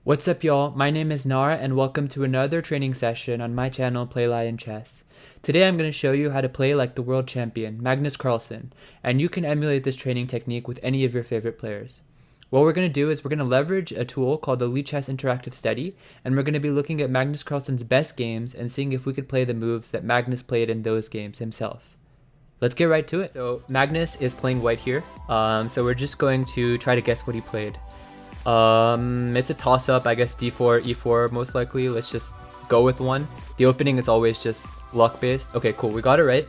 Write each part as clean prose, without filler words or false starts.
What's up, y'all? My name is Nara, and welcome to another training session on my channel, Play Lion Chess. Today I'm going to show you how to play like the world champion, Magnus Carlsen, and you can emulate this training technique with any of your favorite players. What we're going to do is we're going to leverage a tool called the Lichess Interactive Study, and we're going to be looking at Magnus Carlsen's best games and seeing if we could play the moves that Magnus played in those games himself. Let's get right to it. So Magnus is playing white here, so we're just going to try to guess what he played. It's a toss-up, I guess. D4, E4 most likely. Let's just go with one. The opening is always just luck-based. Okay, cool, we got it right.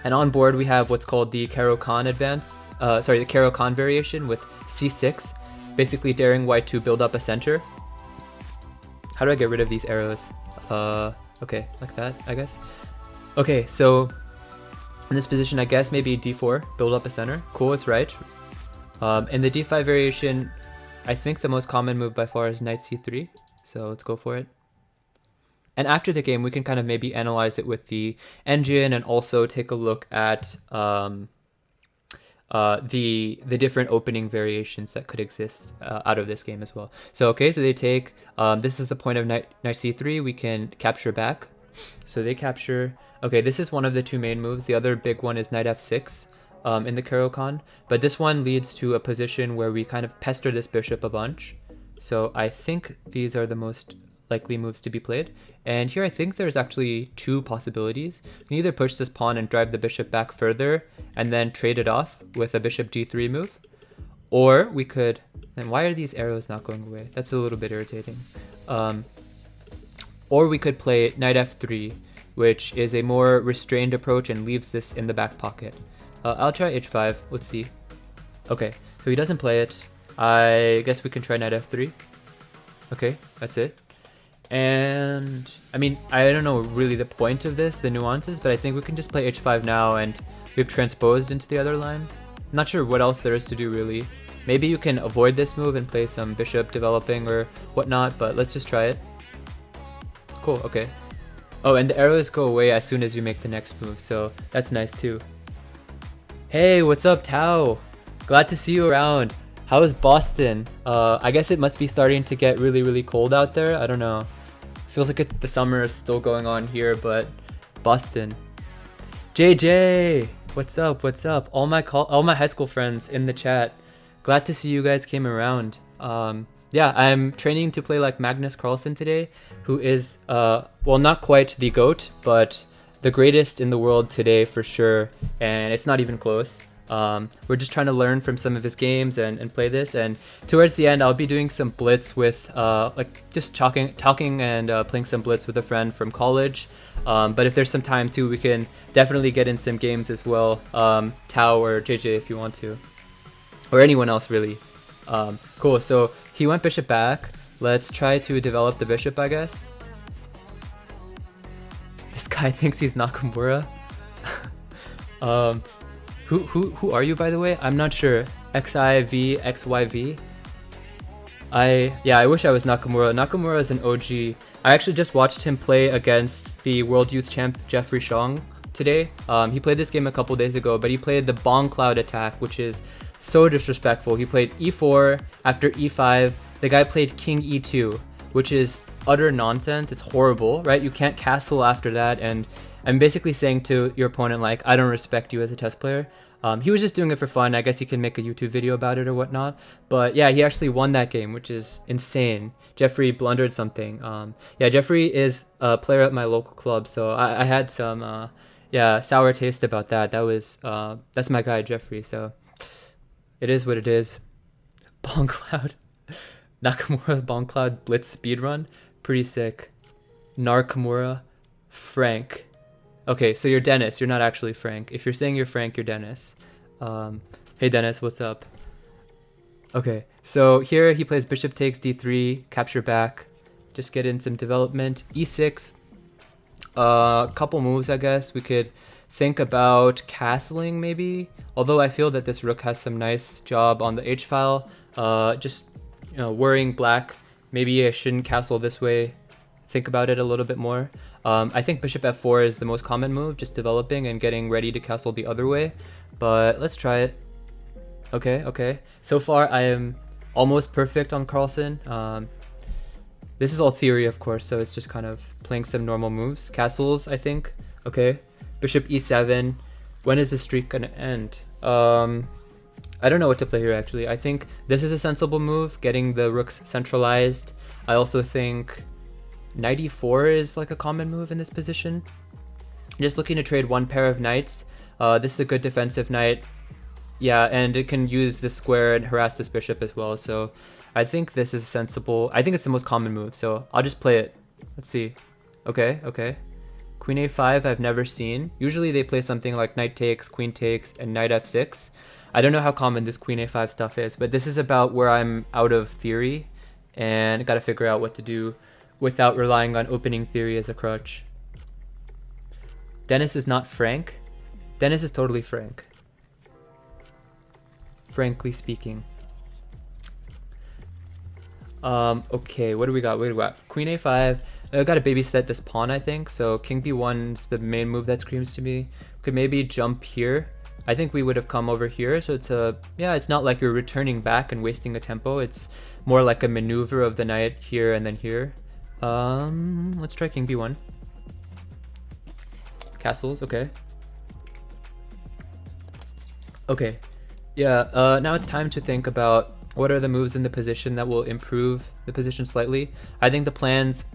And on board we have what's called the Caro-Kann the Caro-Kann variation with C6, basically daring white to build up a center. How do I get rid of these arrows? Okay, like that, I guess. Okay, so in this position, I guess maybe D4, build up a center. Cool, it's right. In the D5 variation, I think the most common move by far is knight c3, so let's go for it. And after the game, we can kind of maybe analyze it with the engine and also take a look at the different opening variations that could exist out of this game as well. So okay, so they take, this is the point of knight c3, we can capture back. So they capture, okay, this is one of the two main moves. The other big one is knight f6. In the Caro-Kann, but this one leads to a position where we kind of pester this bishop a bunch. So I think these are the most likely moves to be played. And here I think there's actually two possibilities. We can either push this pawn and drive the bishop back further and then trade it off with a bishop d3 move. Or we could, and why are these arrows not going away? That's a little bit irritating. Or we could play knight f3, which is a more restrained approach and leaves this in the back pocket. I'll try h5, let's see. Okay, so he doesn't play it. I guess we can try knight f3. Okay, that's it. And, I mean, I don't know really the point of this, the nuances, but I think we can just play h5 now and we've transposed into the other line. I'm not sure what else there is to do really. Maybe you can avoid this move and play some bishop developing or whatnot, but let's just try it. Cool, okay. Oh, and the arrows go away as soon as you make the next move, so that's nice too. Hey, what's up, Tao? Glad to see you around. How is Boston? I guess it must be starting to get really cold out there. I don't know. Feels like the summer is still going on here, but Boston. JJ, what's up? What's up? All my high school friends in the chat. Glad to see you guys came around. Yeah, I'm training to play like Magnus Carlsen today, who is well, not quite the GOAT, but the greatest in the world today for sure, and it's not even close. We're just trying to learn from some of his games and play this, and towards the end I'll be doing some blitz with like just talking and playing some blitz with a friend from college. But if there's some time too, we can definitely get in some games as well. Tao or JJ if you want to, or anyone else really. Cool, so he went bishop back. Let's try to develop the bishop, I guess. This guy thinks he's Nakamura. Who are you, by the way? I'm not sure. XIV, XYV. I wish I was Nakamura. Nakamura is an OG. I actually just watched him play against the World Youth Champ Jeffrey Shong today. He played this game a couple days ago, but he played the Bong Cloud attack, which is so disrespectful. He played E4 after E5. The guy played King E2, which is utter nonsense. It's horrible, right? You can't castle after that, and I'm basically saying to your opponent, like, I don't respect you as a chess player. He was just doing it for fun. I guess he can make a YouTube video about it or whatnot. But yeah, he actually won that game, which is insane. Jeffrey blundered something. Yeah, Jeffrey is a player at my local club, so I had some sour taste about that. That's my guy, Jeffrey, so it is what it is. Bong Cloud. Nakamura Bong Cloud Blitz speedrun. Pretty sick. Narkamura. Frank. Okay, so you're Dennis. You're not actually Frank. If you're saying you're Frank, you're Dennis. Hey Dennis, what's up? Okay, so here he plays bishop takes d3, capture back. Just get in some development. E6. Couple moves, I guess. We could think about castling maybe. Although I feel that this rook has some nice job on the h file. Just worrying black. Maybe I shouldn't castle this way. Think about it a little bit more. I think bishop f4 is the most common move, just developing and getting ready to castle the other way. But let's try it. Okay. So far I am almost perfect on Carlsen. This is all theory, of course, so it's just kind of playing some normal moves. Castles, I think. Okay. Bishop e7. When is the streak gonna end? I don't know what to play here, actually. I think this is a sensible move, getting the rooks centralized. I also think knight e4 is like a common move in this position. Just looking to trade one pair of knights. This is a good defensive knight. Yeah, and it can use this square and harass this bishop as well, so I think this is sensible. I think it's the most common move, so I'll just play it. Let's see. Okay, okay. Queen a5 I've never seen. Usually they play something like knight takes, queen takes, and knight f6. I don't know how common this queen a5 stuff is, but this is about where I'm out of theory and gotta figure out what to do without relying on opening theory as a crutch. Dennis is not frank. Dennis is totally frank. Frankly speaking. Okay, what do we got? Queen a5. I gotta babysit this pawn, I think. So king b1's the main move that screams to me. Could maybe jump here. I think we would have come over here. So it's a, yeah, it's not like you're returning back and wasting a tempo. It's more like a maneuver of the knight here and then here. Let's try king b1. Castles, okay. Okay, yeah, now it's time to think about what are the moves in the position that will improve the position slightly. I think the plans,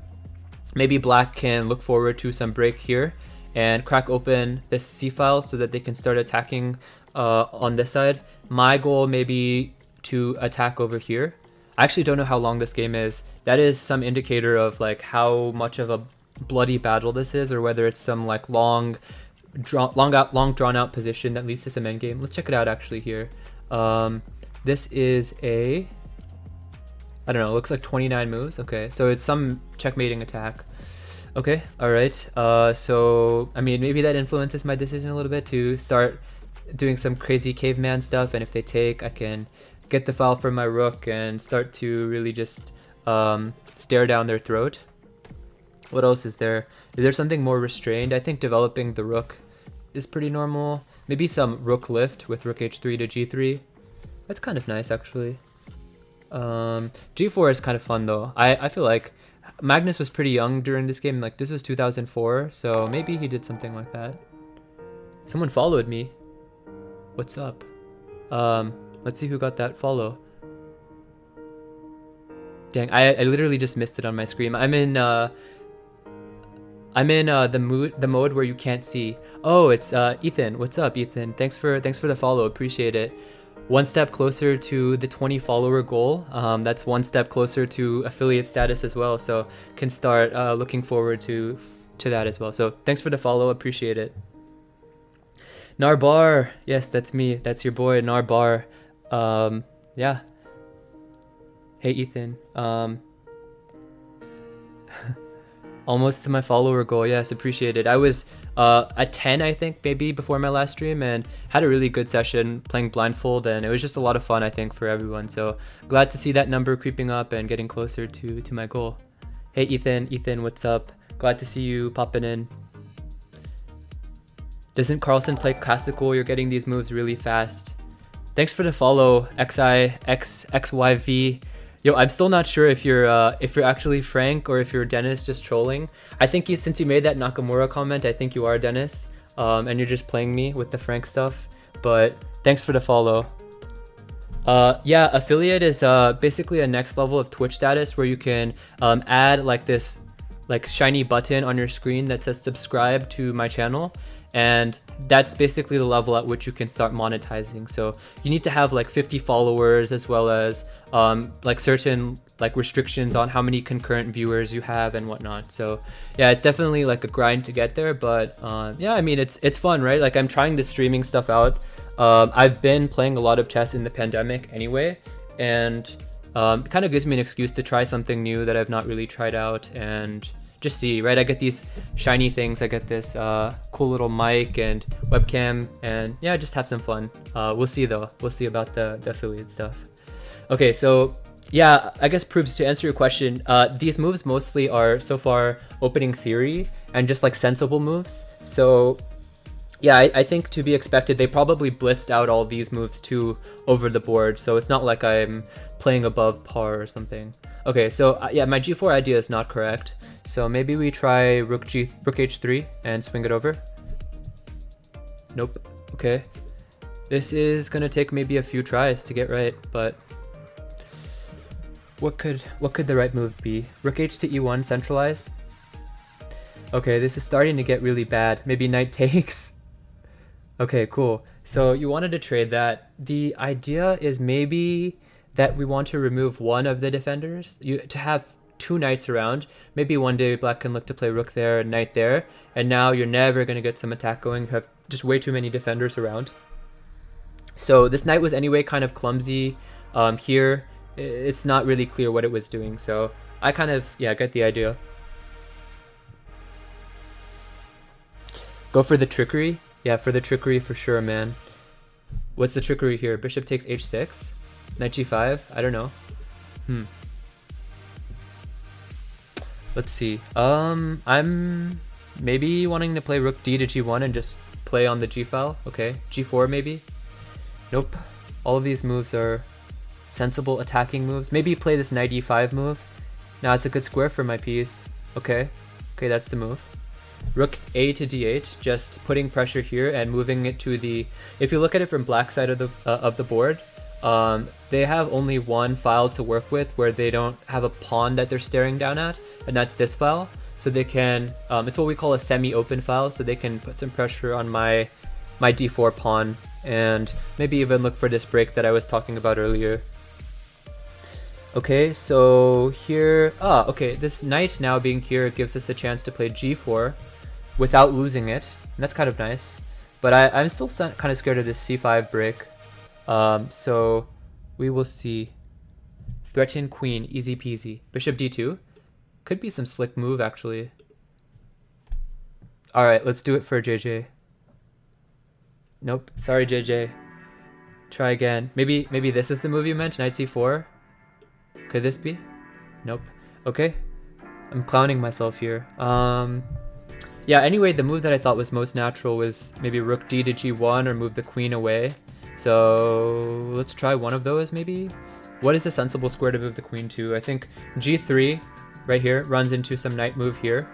maybe black can look forward to some break here and crack open this c-file so that they can start attacking on this side. My goal may be to attack over here. I actually don't know how long this game is. That is some indicator of like how much of a bloody battle this is, or whether it's some like long drawn out position that leads to some endgame. Let's check it out actually here. This is a, I don't know, it looks like 29 moves. Okay, so it's some checkmating attack. Okay, all right. So I mean, maybe that influences my decision a little bit to start doing some crazy caveman stuff, and if they take, I can get the file from my rook and start to really just stare down their throat. What else is there? Is there something more restrained? I think developing the rook is pretty normal. Maybe some rook lift with rook h3 to g3. That's kind of nice, actually. G4 is kind of fun, though. I feel like Magnus was pretty young during this game. Like, this was 2004, so maybe he did something like that. Someone followed me. What's up? Let's see who got that follow. Dang, I literally just missed it on my screen. I'm in the mode where you can't see. Oh, it's Ethan. What's up, Ethan? Thanks for the follow. Appreciate it. One step closer to the 20 follower goal. That's one step closer to affiliate status as well. So can start looking forward to that as well. So thanks for the follow. Appreciate it. Narbar. Yes, that's me. That's your boy Narbar. Yeah. Hey, Ethan. Almost to my follower goal. Yes, appreciate it. I was at 10, I think, maybe before my last stream, and had a really good session playing blindfold, and it was just a lot of fun, I think, for everyone. So glad to see that number creeping up and getting closer to my goal. Hey, Ethan, what's up? Glad to see you popping in. Doesn't Carlsen play classical? You're getting these moves really fast. Thanks for the follow, XIXYV. Yo, I'm still not sure if you're actually Frank or if you're Dennis just trolling. I think since you made that Nakamura comment, I think you are Dennis, and you're just playing me with the Frank stuff. But thanks for the follow. Yeah, affiliate is basically a next level of Twitch status where you can add like this shiny button on your screen that says subscribe to my channel. And that's basically the level at which you can start monetizing. So you need to have like 50 followers, as well as like certain like restrictions on how many concurrent viewers you have and whatnot. So yeah, it's definitely like a grind to get there, but yeah, I mean, it's fun, right? Like I'm trying this streaming stuff out. I've been playing a lot of chess in the pandemic anyway, and it kind of gives me an excuse to try something new that I've not really tried out and just see, right? I get these shiny things. I get this cool little mic and webcam, and yeah, just have some fun. We'll see though. We'll see about the affiliate stuff. Okay, so yeah, I guess proofs, to answer your question, these moves mostly are so far opening theory and just like sensible moves. So Yeah, I think to be expected, they probably blitzed out all these moves too over the board, so it's not like I'm playing above par or something. Okay, so yeah, my g4 idea is not correct. So maybe we try rook h3 and swing it over. Nope. Okay. This is gonna take maybe a few tries to get right, but what could the right move be? Rook h to e1, centralize. Okay, this is starting to get really bad. Maybe knight takes. Okay, cool. So you wanted to trade that. The idea is maybe that we want to remove one of the defenders. To have two knights around. Maybe one day black can look to play rook there, knight there, and now you're never going to get some attack going. You have just way too many defenders around. So this knight was anyway kind of clumsy. Here, it's not really clear what it was doing. So I kind of, yeah, get the idea. Go for the trickery. Yeah, for the trickery for sure, man. What's the trickery here? Bishop takes h6? Knight g5? I don't know. Let's see. I'm maybe wanting to play rook d to g1 and just play on the g file. Okay, g4 maybe? Nope. All of these moves are sensible attacking moves. Maybe play this knight e5 move. Now it's a good square for my piece. Okay. Okay, that's the move. Rook a to d8, just putting pressure here and moving it to the... If you look at it from black side of the board, they have only one file to work with where they don't have a pawn that they're staring down at, and that's this file. So they can... it's what we call a semi-open file, so they can put some pressure on my d4 pawn and maybe even look for this break that I was talking about earlier. Okay, so here... okay, this knight now being here gives us a chance to play g4 without losing it, and that's kind of nice. But I'm still kind of scared of this c5 break. So we will see. Threaten queen, easy peasy. Bishop d2. Could be some slick move, actually. Alright, let's do it for JJ. Nope, sorry JJ. Try again. Maybe this is the move you meant, knight c4? Could this be? Nope. Okay. I'm clowning myself here. Yeah, anyway, the move that I thought was most natural was maybe rook d to g1 or move the queen away. So let's try one of those maybe. What is a sensible square to move the queen to? I think g3 right here runs into some knight move here.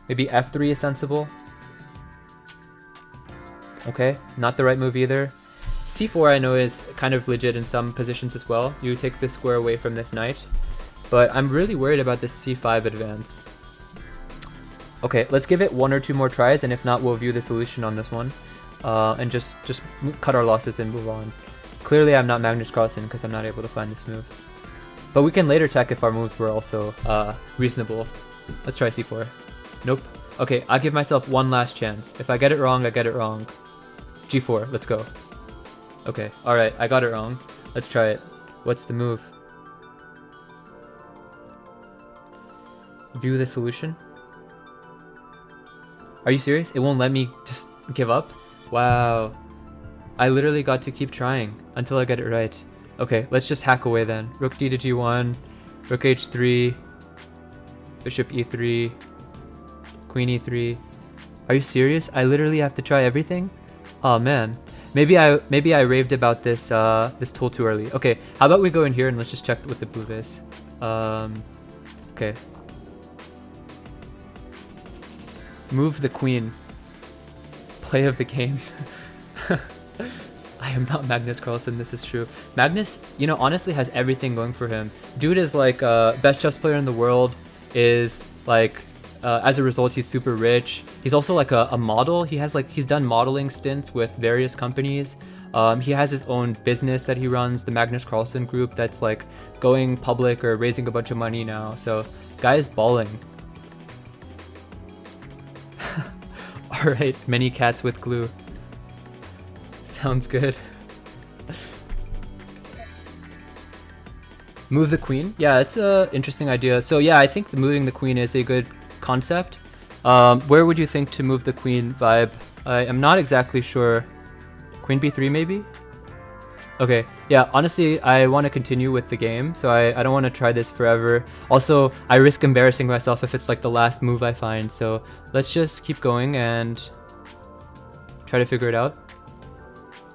Maybe f3 is sensible. Okay, not the right move either. c4 I know is kind of legit in some positions as well. You take the square away from this knight. But I'm really worried about this c5 advance. Okay, let's give it one or two more tries, and if not, we'll view the solution on this one. And just cut our losses and move on. Clearly I'm not Magnus Carlsen because I'm not able to find this move. But we can later check if our moves were also reasonable. Let's try c4. Nope. Okay, I'll give myself one last chance. If I get it wrong, I get it wrong. g4, let's go. Okay, alright, I got it wrong. Let's try it. What's the move? View the solution? Are you serious? It won't let me just give up? Wow. I literally got to keep trying until I get it right. Okay, let's just hack away then. Rook d to g1, rook h3, bishop e3, queen e3. Are you serious? I literally have to try everything? Oh man. Maybe I raved about this this tool too early. Okay, how about we go in here and let's just check what the move is. Okay. Move the queen. Play of the game. I am not Magnus Carlsen, this is true. Magnus, you know, honestly has everything going for him. Dude is like best chess player in the world, is like, as a result, he's super rich. He's also like a model. He's done modeling stints with various companies. He has his own business that he runs, the Magnus Carlsen group, that's like going public or raising a bunch of money now. So, guy is balling. Alright, many cats with glue. Sounds good. Move the queen? Yeah, it's an interesting idea. So yeah, I think moving the queen is a good concept. Where would you think to move the queen vibe? I am not exactly sure. Queen b3 maybe? Okay, yeah, honestly, I want to continue with the game, so I don't want to try this forever. Also, I risk embarrassing myself if it's like the last move I find, so let's just keep going and Try to figure it out.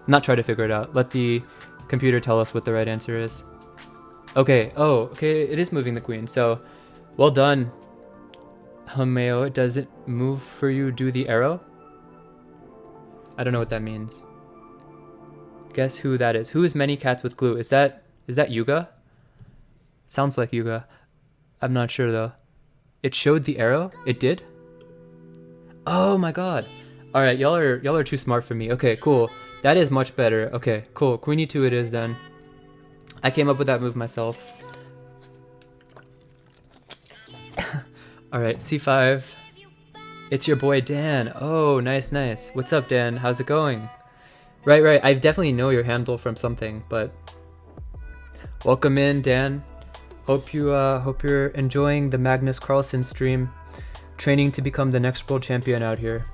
Not try to figure it out. Let the computer tell us what the right answer is. Okay. Oh, okay. It is moving the queen. So, well done, Homeo. Does it move for you? Do the arrow? I don't know what that means. Guess who that is. Who is many cats with glue? Is that Yuga? Sounds like Yuga. I'm not sure though. It showed the arrow? It did? Oh my god. Alright, y'all are too smart for me. Okay, cool. That is much better. Okay, cool. Queen e2 it is then. I came up with that move myself. Alright, c5. It's your boy Dan. Oh, nice, nice. What's up, Dan? How's it going? Right. I definitely know your handle from something, but welcome in, Dan. Hope you're enjoying the Magnus Carlsen stream, training to become the next world champion out here.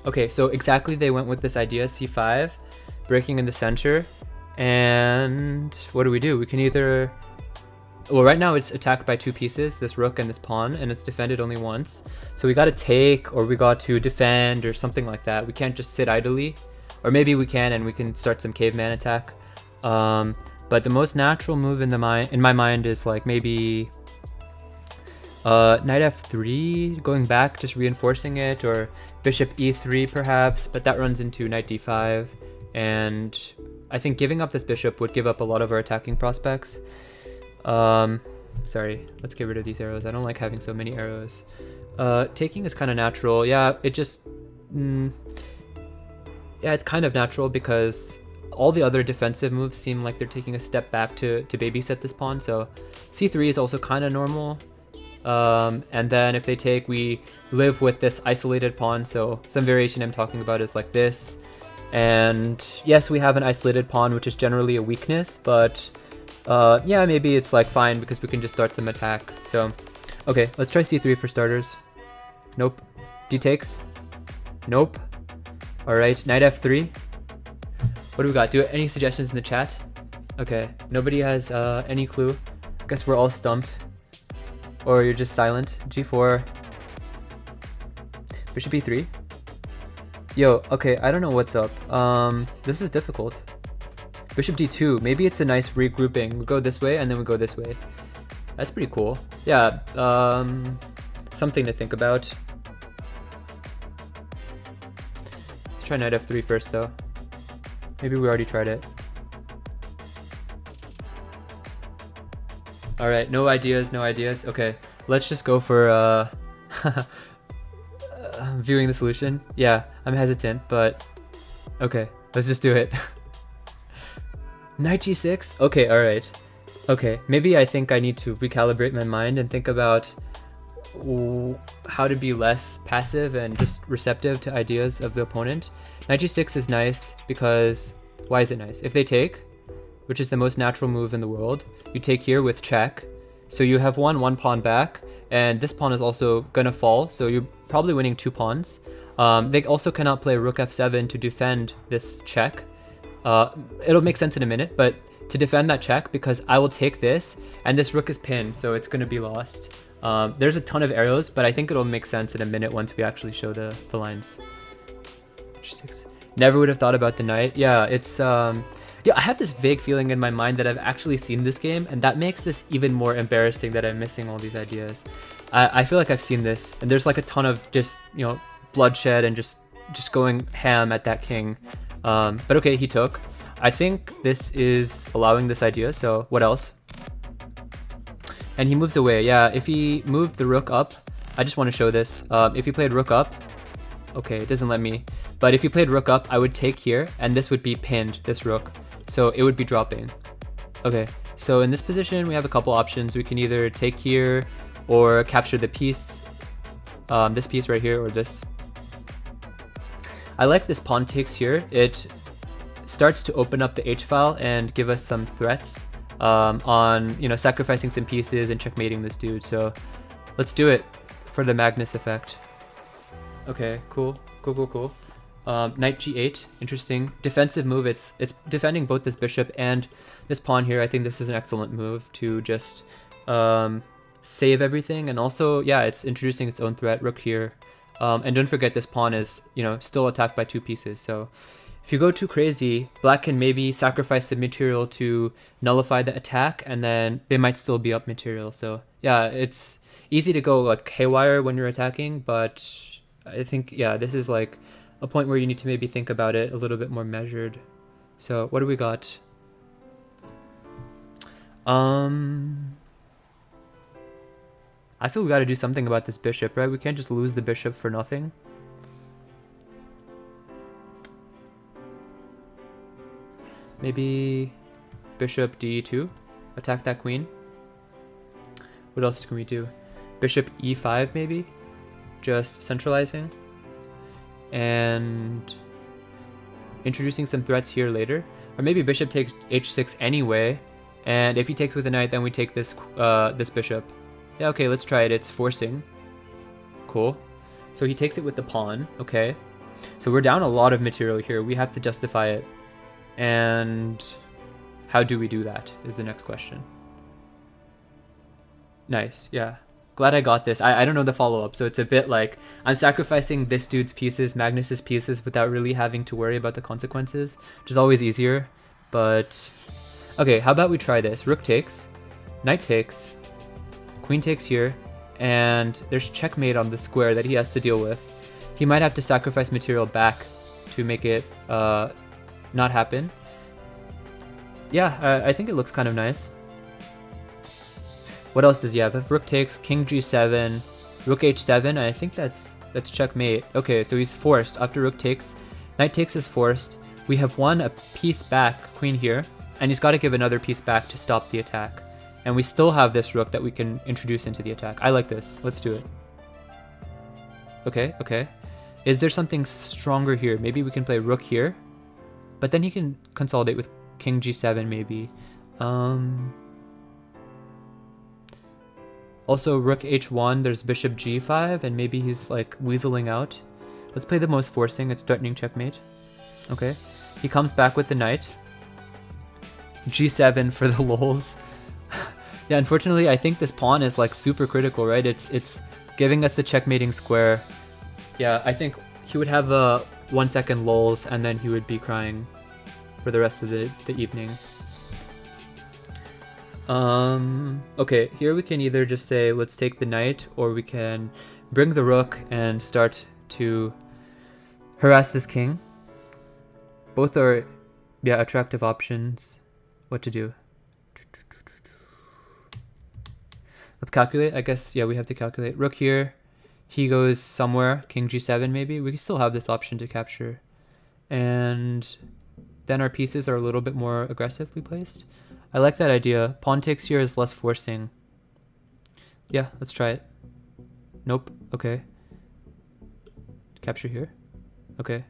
Okay, so exactly they went with this idea, c5, breaking in the center, and what do? We can either, well, right now it's attacked by two pieces, this rook and this pawn, and it's defended only once. So we got to take, or we got to defend, or something like that. We can't just sit idly, or maybe we can, and we can start some caveman attack. But the most natural move in my mind is like maybe knight f3, going back, just reinforcing it, or bishop e3 perhaps, but that runs into knight d5, and I think giving up this bishop would give up a lot of our attacking prospects. Sorry, let's get rid of these arrows. I don't like having so many arrows. Taking is kind of natural. Yeah, it just... yeah, it's kind of natural because all the other defensive moves seem like they're taking a step back to babysit this pawn, so c3 is also kind of normal. And then if they take, we live with this isolated pawn, so some variation I'm talking about is like this. And yes, we have an isolated pawn, which is generally a weakness, but yeah, maybe it's like fine because we can just start some attack. So, okay, let's try c3 for starters. Nope. D takes. Nope. Alright, knight f3. What do we got? Any suggestions in the chat? Okay, nobody has any clue. Guess we're all stumped. Or you're just silent. g4. Bishop e3. Yo, okay, I don't know what's up. This is difficult. Bishop d2. Maybe it's a nice regrouping. We go this way and then we go this way. That's pretty cool. Yeah, something to think about. Let's try knight f3 first though. Maybe we already tried it. Alright, no ideas, no ideas. Okay, let's just go for viewing the solution. Yeah, I'm hesitant, but okay, let's just do it. Knight g6? Okay, alright. Okay, maybe I think I need to recalibrate my mind and think about how to be less passive and just receptive to ideas of the opponent. Knight g6 is nice because, why is it nice? If they take, which is the most natural move in the world, you take here with check, so you have one pawn back, and this pawn is also gonna fall, so you're probably winning 2 pawns. They also cannot play rook f7 to defend this check. It'll make sense in a minute, but to defend that check, because I will take this, and this rook is pinned, so it's gonna be lost. There's a ton of arrows, but I think it'll make sense in a minute once we actually show the lines. H6. Never would have thought about the knight. Yeah, it's yeah, I have this vague feeling in my mind that I've actually seen this game, and that makes this even more embarrassing that I'm missing all these ideas. I feel like I've seen this, and there's like a ton of just, you know, bloodshed and just going ham at that king. But okay, he took. I think this is allowing this idea, so what else? And he moves away. Yeah, if he moved the rook up, I just want to show this. If he played rook up, okay, it doesn't let me. But if he played rook up, I would take here, and this would be pinned, this rook. So it would be dropping. Okay, so in this position, we have a couple options. We can either take here, or capture the piece, this piece right here, or this. I like this pawn takes here. It starts to open up the h-file and give us some threats on, you know, sacrificing some pieces and checkmating this dude. So let's do it for the Magnus effect. Okay, cool. Knight g8, interesting. Defensive move, it's defending both this bishop and this pawn here. I think this is an excellent move to just save everything, and also, yeah, it's introducing its own threat. Rook here. And don't forget this pawn is, you know, still attacked by 2 pieces. So if you go too crazy, black can maybe sacrifice the material to nullify the attack, and then they might still be up material. So yeah, it's easy to go like haywire when you're attacking, but I think, yeah, this is like a point where you need to maybe think about it a little bit more measured. So what do we got? I feel we got to do something about this bishop, right? We can't just lose the bishop for nothing. Maybe bishop d2, attack that queen. What else can we do? Bishop e5 maybe, just centralizing and introducing some threats here later. Or maybe bishop takes h6 anyway, and if he takes with the knight, then we take this this bishop. Yeah, okay, let's try it. It's forcing. Cool. So he takes it with the pawn. Okay. So we're down a lot of material here. We have to justify it. And how do we do that is the next question. Nice. Yeah. Glad I got this. I don't know the follow-up, so it's a bit like I'm sacrificing this dude's pieces, Magnus's pieces, without really having to worry about the consequences, which is always easier. But okay, how about we try this? Rook takes, knight takes, queen takes here, and there's checkmate on the square that he has to deal with. He might have to sacrifice material back to make it not happen. Yeah, I think it looks kind of nice. What else does he have? If rook takes, king g7, rook h7, I think that's checkmate. Okay, so he's forced after rook takes. Knight takes is forced. We have won a piece back, queen here, and he's got to give another piece back to stop the attack. And we still have this rook that we can introduce into the attack. I like this. Let's do it. Okay, okay. Is there something stronger here? Maybe we can play rook here, but then he can consolidate with king g7 maybe. Also rook h1, there's bishop g5, and maybe he's like weaseling out. Let's play the most forcing. It's threatening checkmate. Okay. He comes back with the knight. g7 for the lols. Yeah, unfortunately, I think this pawn is like super critical, right? It's giving us the checkmating square. Yeah, I think he would have a 1 second lulls, and then he would be crying for the rest of the evening. Okay, here we can either just say, let's take the knight, or we can bring the rook and start to harass this king. Both are, yeah, attractive options. What to do? Let's calculate. I guess, yeah, we have to calculate. Rook here. He goes somewhere. King g7 maybe. We still have this option to capture. And then our pieces are a little bit more aggressively placed. I like that idea. Pawn takes here is less forcing. Yeah, let's try it. Nope. Okay. Capture here. Okay.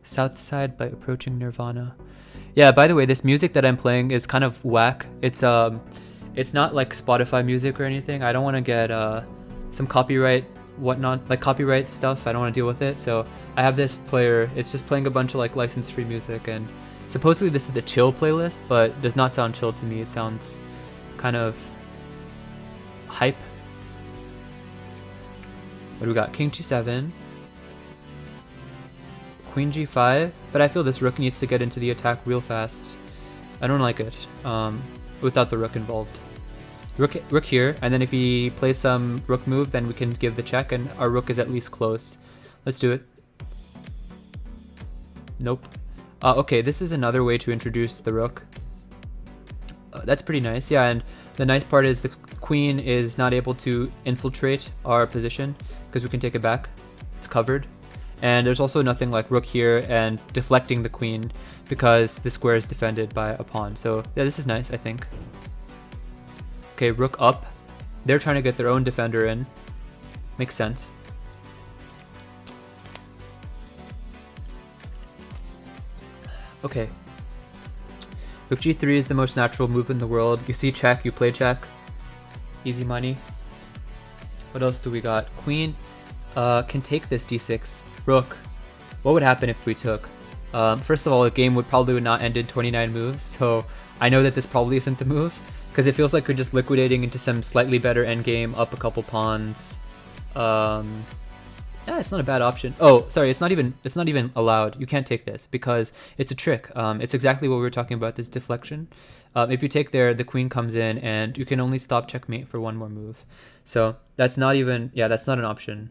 South side by approaching Nirvana. Yeah, by the way, this music that I'm playing is kind of whack. It's not like Spotify music or anything. I don't want to get some copyright whatnot, like copyright stuff. I don't want to deal with it. So I have this player. It's just playing a bunch of like license-free music, and supposedly this is the chill playlist, but it does not sound chill to me. It sounds kind of hype. What do we got? King g7. Queen g5, but I feel this rook needs to get into the attack real fast. I don't like it without the rook involved. Rook here, and then if he plays some rook move, then we can give the check, and our rook is at least close. Let's do it. Nope. Okay, this is another way to introduce the rook. That's pretty nice, yeah, and the nice part is the queen is not able to infiltrate our position because we can take it back. It's covered. And there's also nothing like rook here and deflecting the queen because the square is defended by a pawn. So yeah, this is nice, I think. Okay, rook up. They're trying to get their own defender in. Makes sense. Okay. Rook g3 is the most natural move in the world. You see check, you play check. Easy money. What else do we got? Queen can take this d6. Rook. What would happen if we took? First of all, the game would not end in 29 moves, so I know that this probably isn't the move. because it feels like we're just liquidating into some slightly better endgame, up a couple pawns. Yeah, it's not a bad option. Oh, sorry, it's not even allowed. You can't take this because it's a trick. It's exactly what we were talking about, this deflection. If you take there, the queen comes in and you can only stop checkmate for one more move. So that's not even, yeah, that's not an option.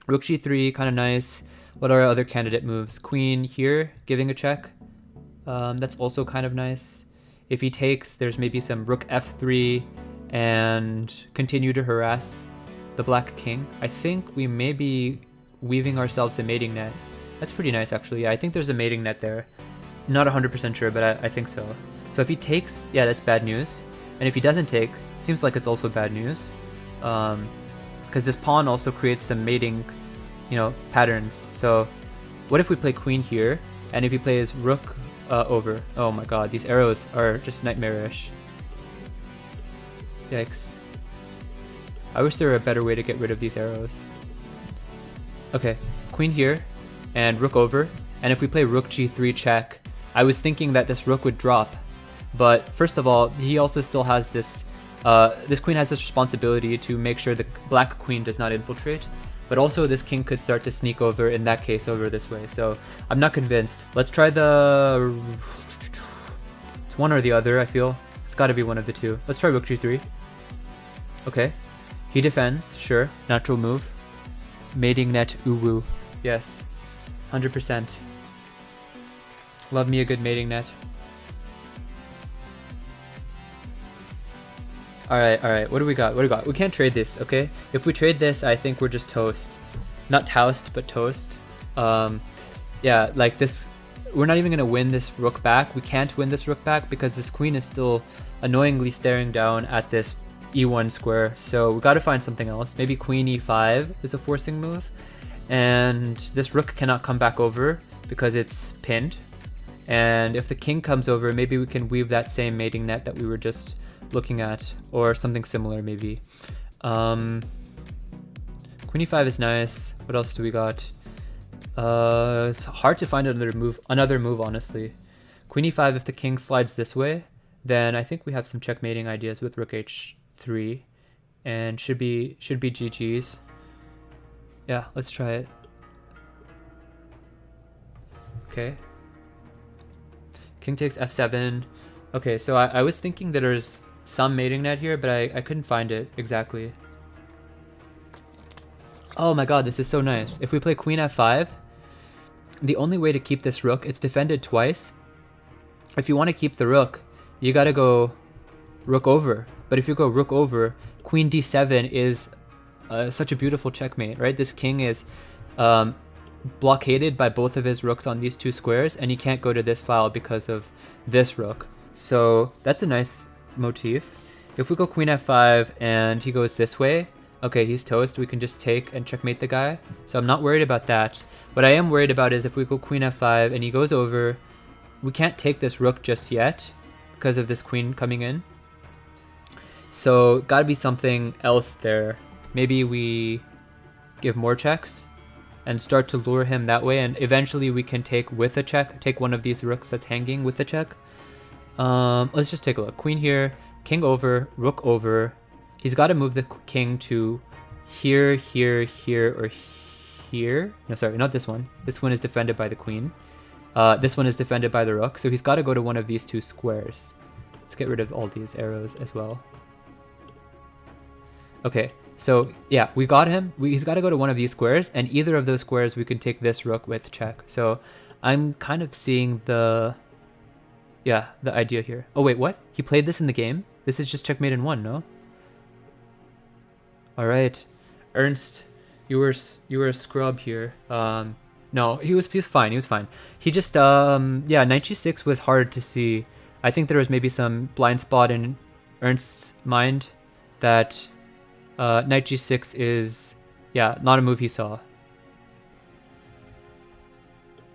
Rook g3, kind of nice. What are our other candidate moves? Queen here, giving a check. That's also kind of nice. If he takes, there's maybe some rook f3 and continue to harass the black king. I think we may be weaving ourselves a mating net. That's pretty nice, actually. Yeah, I think there's a mating net there. Not 100% sure, but I think so. So if he takes, yeah, that's bad news. And if he doesn't take, seems like it's also bad news. Because this pawn also creates some mating, you know, patterns. So what if we play queen here, and if he plays rook over? Oh my god, these arrows are just nightmarish. Yikes. I wish there were a better way to get rid of these arrows. Okay, queen here, and rook over. And if we play rook g3 check, I was thinking that this rook would drop. But first of all, he also still has this, this queen has this responsibility to make sure the black queen does not infiltrate. But also this king could start to sneak over, in that case, over this way. So I'm not convinced. Let's try the... It's one or the other, I feel. It's gotta be one of the two. Let's try rook g3. Okay. He defends, sure. Natural move. Mating net uwu. Yes. 100%. Love me a good mating net. Alright, what do we got? What do we got? We can't trade this, okay? If we trade this, I think we're just toast. Not toast, but toast. Yeah, like this, we're not even gonna win this rook back. We can't win this rook back because this queen is still annoyingly staring down at this e1 square. So we gotta find something else. Maybe queen e5 is a forcing move. And this rook cannot come back over because it's pinned. And if the king comes over, maybe we can weave that same mating net that we were just looking at, or something similar maybe. Queen e5 is nice. What else do we got? It's hard to find another move honestly. Queen e5, if the king slides this way, then I think we have some checkmating ideas with rook h3, and should be GG's. Yeah, let's try it. Okay. King takes f7. Okay, so I was thinking that there's some mating net here, but I couldn't find it exactly. Oh my god, this is so nice. If we play queen f5, the only way to keep this rook, it's defended twice. If you want to keep the rook, you gotta go rook over. But if you go rook over, queen d7 is such a beautiful checkmate, right? This king is blockaded by both of his rooks on these two squares, and he can't go to this file because of this rook. So that's a nice motif. If we go queen f5 and he goes this way, okay, he's toast. We can just take and checkmate the guy. So I'm not worried about that. What I am worried about is if we go queen f5 and he goes over, we can't take this rook just yet because of this queen coming in. So gotta be something else there. Maybe we give more checks and start to lure him that way, and eventually we can take with a check, take one of these rooks that's hanging with a check. Let's just take a look. Queen here, king over, rook over. He's got to move the king to here, here, here, or here. No, sorry, not this one. This one is defended by the queen. This one is defended by the rook, so he's got to go to one of these two squares. Let's get rid of all these arrows as well. Okay, so yeah, we got him. He's got to go to one of these squares, and either of those squares we can take this rook with check. So I'm kind of seeing the idea here. Oh wait, what? He played this in the game? This is just checkmate in one, no? All right, Ernst, you were a scrub here. No, he was fine. He was fine. He just yeah, knight g6 was hard to see. I think there was maybe some blind spot in Ernst's mind that knight g6 is, yeah, not a move he saw.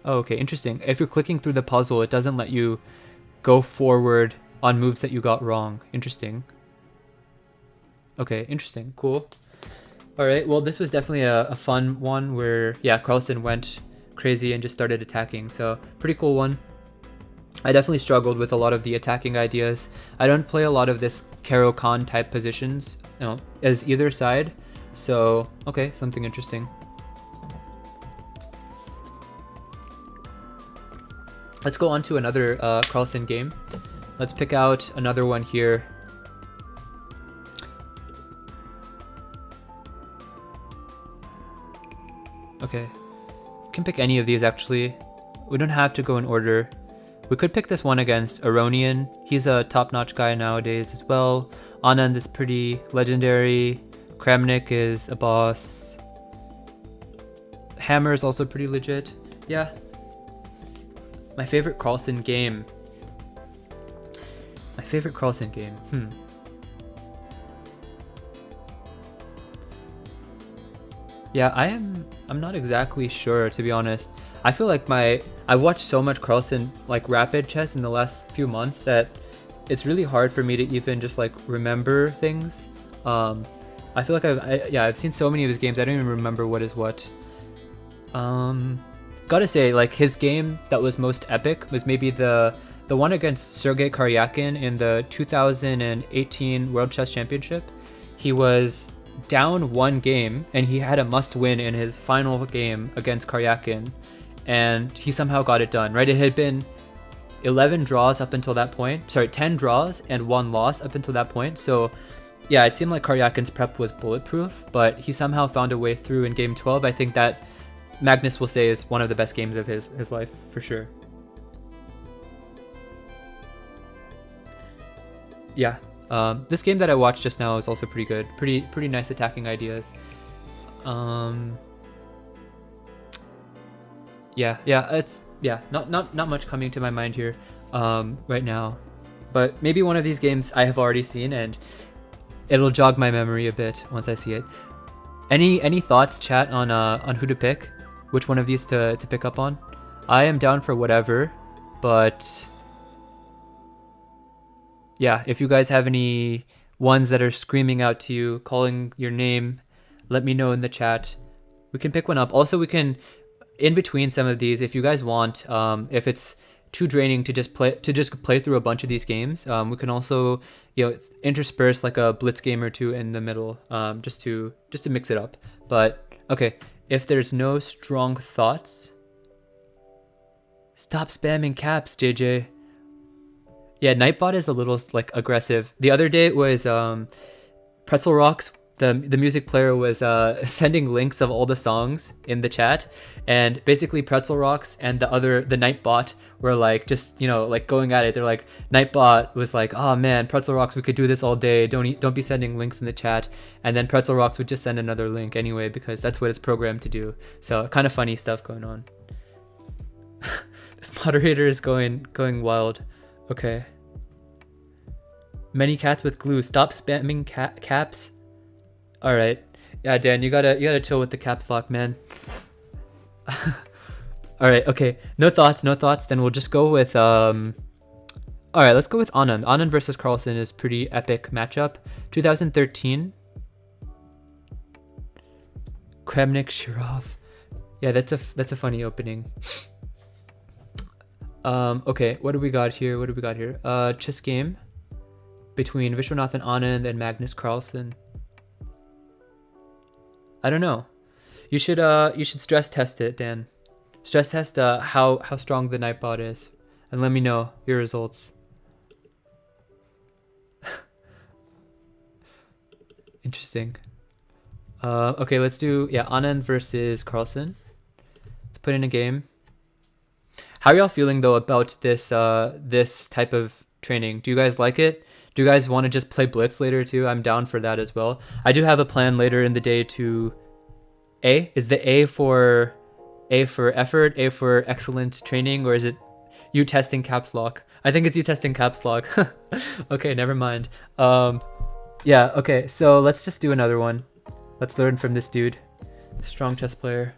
Oh, okay, interesting. If you're clicking through the puzzle, it doesn't let you go forward on moves that you got wrong. Interesting. Okay, interesting. Cool. All right, well, this was definitely a fun one where, yeah, Carlsen went crazy and just started attacking. So pretty cool one. I definitely struggled with a lot of the attacking ideas. I don't play a lot of this Caro-Kann type positions, you know, as either side. So, okay, something interesting. Let's go on to another Carlsen game. Let's pick out another one here. Okay, can pick any of these actually. We don't have to go in order. We could pick this one against Aronian. He's a top-notch guy nowadays as well. Anand is pretty legendary. Kramnik is a boss. Hammer is also pretty legit. Yeah. My favorite Carlsen game. My favorite Carlsen game. Yeah, I'm not exactly sure, to be honest. I feel like I've watched so much Carlsen like rapid chess in the last few months that it's really hard for me to even just like remember things. I feel like I've seen so many of his games, I don't even remember what is what. Gotta say, like, his game that was most epic was maybe the one against Sergei Karyakin in the 2018 World Chess Championship. He was down one game and he had a must-win in his final game against Karyakin, and he somehow got it done, right? It had been 11 draws up until that point. Sorry, 10 draws and 1 loss up until that point. So yeah, it seemed like Karyakin's prep was bulletproof, but he somehow found a way through in game 12. I think that Magnus will say is one of the best games of his life for sure. Yeah, this game that I watched just now is also pretty good. Pretty nice attacking ideas. Not much coming to my mind here right now, but maybe one of these games I have already seen and it'll jog my memory a bit once I see it. Any thoughts, chat, on who to pick? Which one of these to pick up on? I am down for whatever, but yeah, if you guys have any ones that are screaming out to you, calling your name, let me know in the chat. We can pick one up. Also, we can, in between some of these, if you guys want, if it's too draining to just play through a bunch of these games, we can also, you know, intersperse like a blitz game or two in the middle, just to mix it up. But okay, if there's no strong thoughts, stop spamming caps, JJ. Yeah, Nightbot is a little like aggressive. The other day it was Pretzel Rocks. The music player was sending links of all the songs in the chat, and basically Pretzel Rocks and the Nightbot were like just, you know, like going at it. They're like, Nightbot was like, oh man, Pretzel Rocks, we could do this all day. Don't be sending links in the chat. And then Pretzel Rocks would just send another link anyway because that's what it's programmed to do. So kind of funny stuff going on. This moderator is going wild. Okay. Many cats with glue. Stop spamming caps. All right. Yeah, Dan, you gotta chill with the caps lock, man. All right. Okay. No thoughts. Then we'll just go with all right, let's go with Anand. Anand versus Carlsen is pretty epic matchup. 2013. Kramnik Shirov. Yeah, that's a funny opening. Okay, what do we got here? Chess game between Vishwanathan Anand and Magnus Carlsen. I don't know. You should stress test it, Dan. Stress test how strong the Nightbot is, and let me know your results. Interesting. Okay, let's do Anand versus Carlsen. Let's put in a game. How are y'all feeling though about this this type of training? Do you guys like it? Do you guys want to just play blitz later too? I'm down for that as well. I do have a plan later in the day to A? Is the A for effort, A for excellent training, or is it you testing caps lock? I think it's you testing caps lock. Okay, never mind. Yeah, okay, so let's just do another one. Let's learn from this dude. Strong chess player.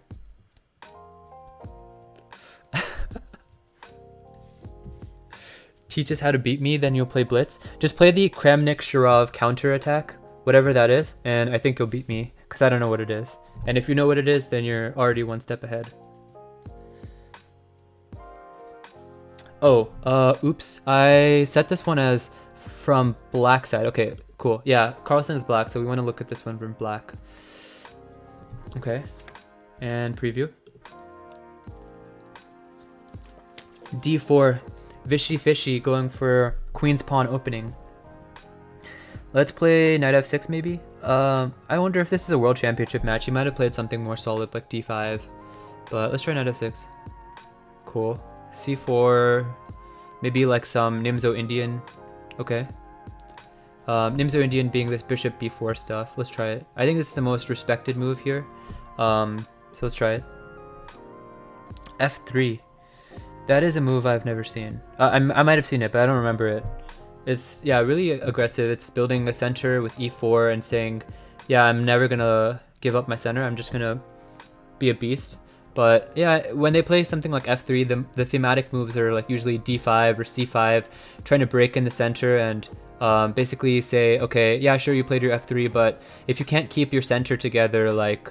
Teach us how to beat me, then you'll play blitz. Just play the Kramnik Shirov counter attack, whatever that is, and I think you'll beat me, because I don't know what it is. And if you know what it is, then you're already one step ahead. Oh, oops. I set this one as from black side. Okay, cool. Yeah, Carlsen is black, so we want to look at this one from black. Okay, and preview. D4, Vishy Fishy going for Queen's Pawn opening. Let's play Knight F6 maybe? I wonder if this is a World Championship match. He might have played something more solid like D5, but let's try Knight F6. Cool. C4, maybe like some Nimzo Indian. Okay. Nimzo Indian being this Bishop B4 stuff. Let's try it. I think this is the most respected move here. So let's try it. F3. That is a move I've never seen. I might have seen it, but I don't remember it. It's, yeah, really aggressive. It's building a center with E4 and saying, yeah, I'm never gonna give up my center. I'm just gonna be a beast. But yeah, when they play something like F3, the thematic moves are like usually D5 or C5, trying to break in the center and basically say, okay, yeah, sure, you played your F3, but if you can't keep your center together, like,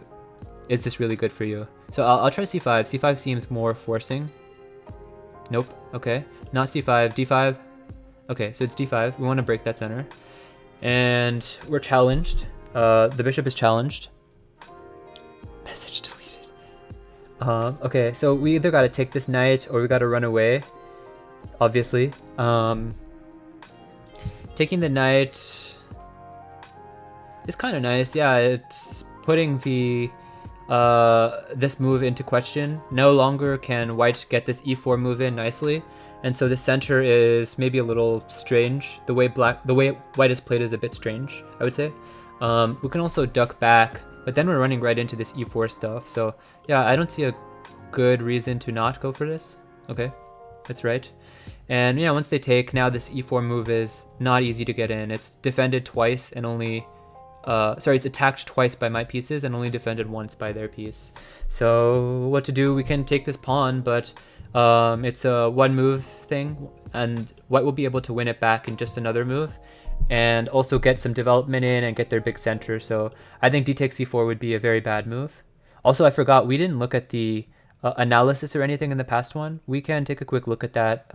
is this really good for you? So I'll try C5. C5 seems more forcing. Nope. Okay. Not C5. D5. Okay, so it's D5. We want to break that center. And we're challenged. The bishop is challenged. Message deleted. Okay, so we either got to take this knight or we got to run away. Obviously. Taking the knight is kind of nice. Yeah, it's putting the this move into question. No longer can white get this e4 move in nicely, and so the center is maybe a little strange. The way white is played is a bit strange, I would say. We can also duck back, but then we're running right into this e4 stuff. So yeah, I don't see a good reason to not go for this. Okay, that's right. And yeah, once they take, now this e4 move is not easy to get in. It's defended twice and only it's attacked twice by my pieces and only defended once by their piece. So what to do? We can take this pawn, but it's a one move thing, and white will be able to win it back in just another move, and also get some development in and get their big center. So I think d takes c4 would be a very bad move. Also, I forgot, we didn't look at the analysis or anything in the past one. We can take a quick look at that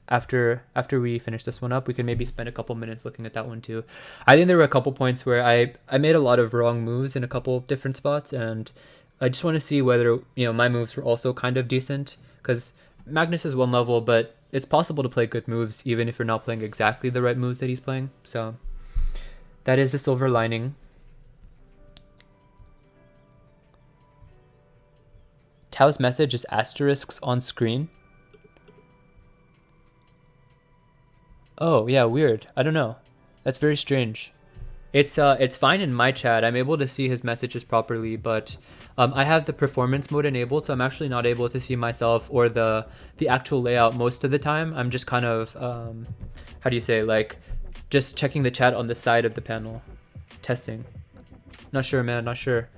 after we finish this one up. We can maybe spend a couple minutes looking at that one too. I think there were a couple points where I made a lot of wrong moves in a couple different spots, and I just want to see whether, you know, my moves were also kind of decent, because Magnus is one level, but it's possible to play good moves even if you're not playing exactly the right moves that he's playing. So that is the silver lining. Tao's message is asterisks on screen. Oh, yeah, weird. I don't know. That's very strange. It's fine in my chat. I'm able to see his messages properly, but I have the performance mode enabled, so I'm actually not able to see myself or the actual layout most of the time. I'm just kind of, how do you say, like, just checking the chat on the side of the panel. Testing. Not sure, man, not sure.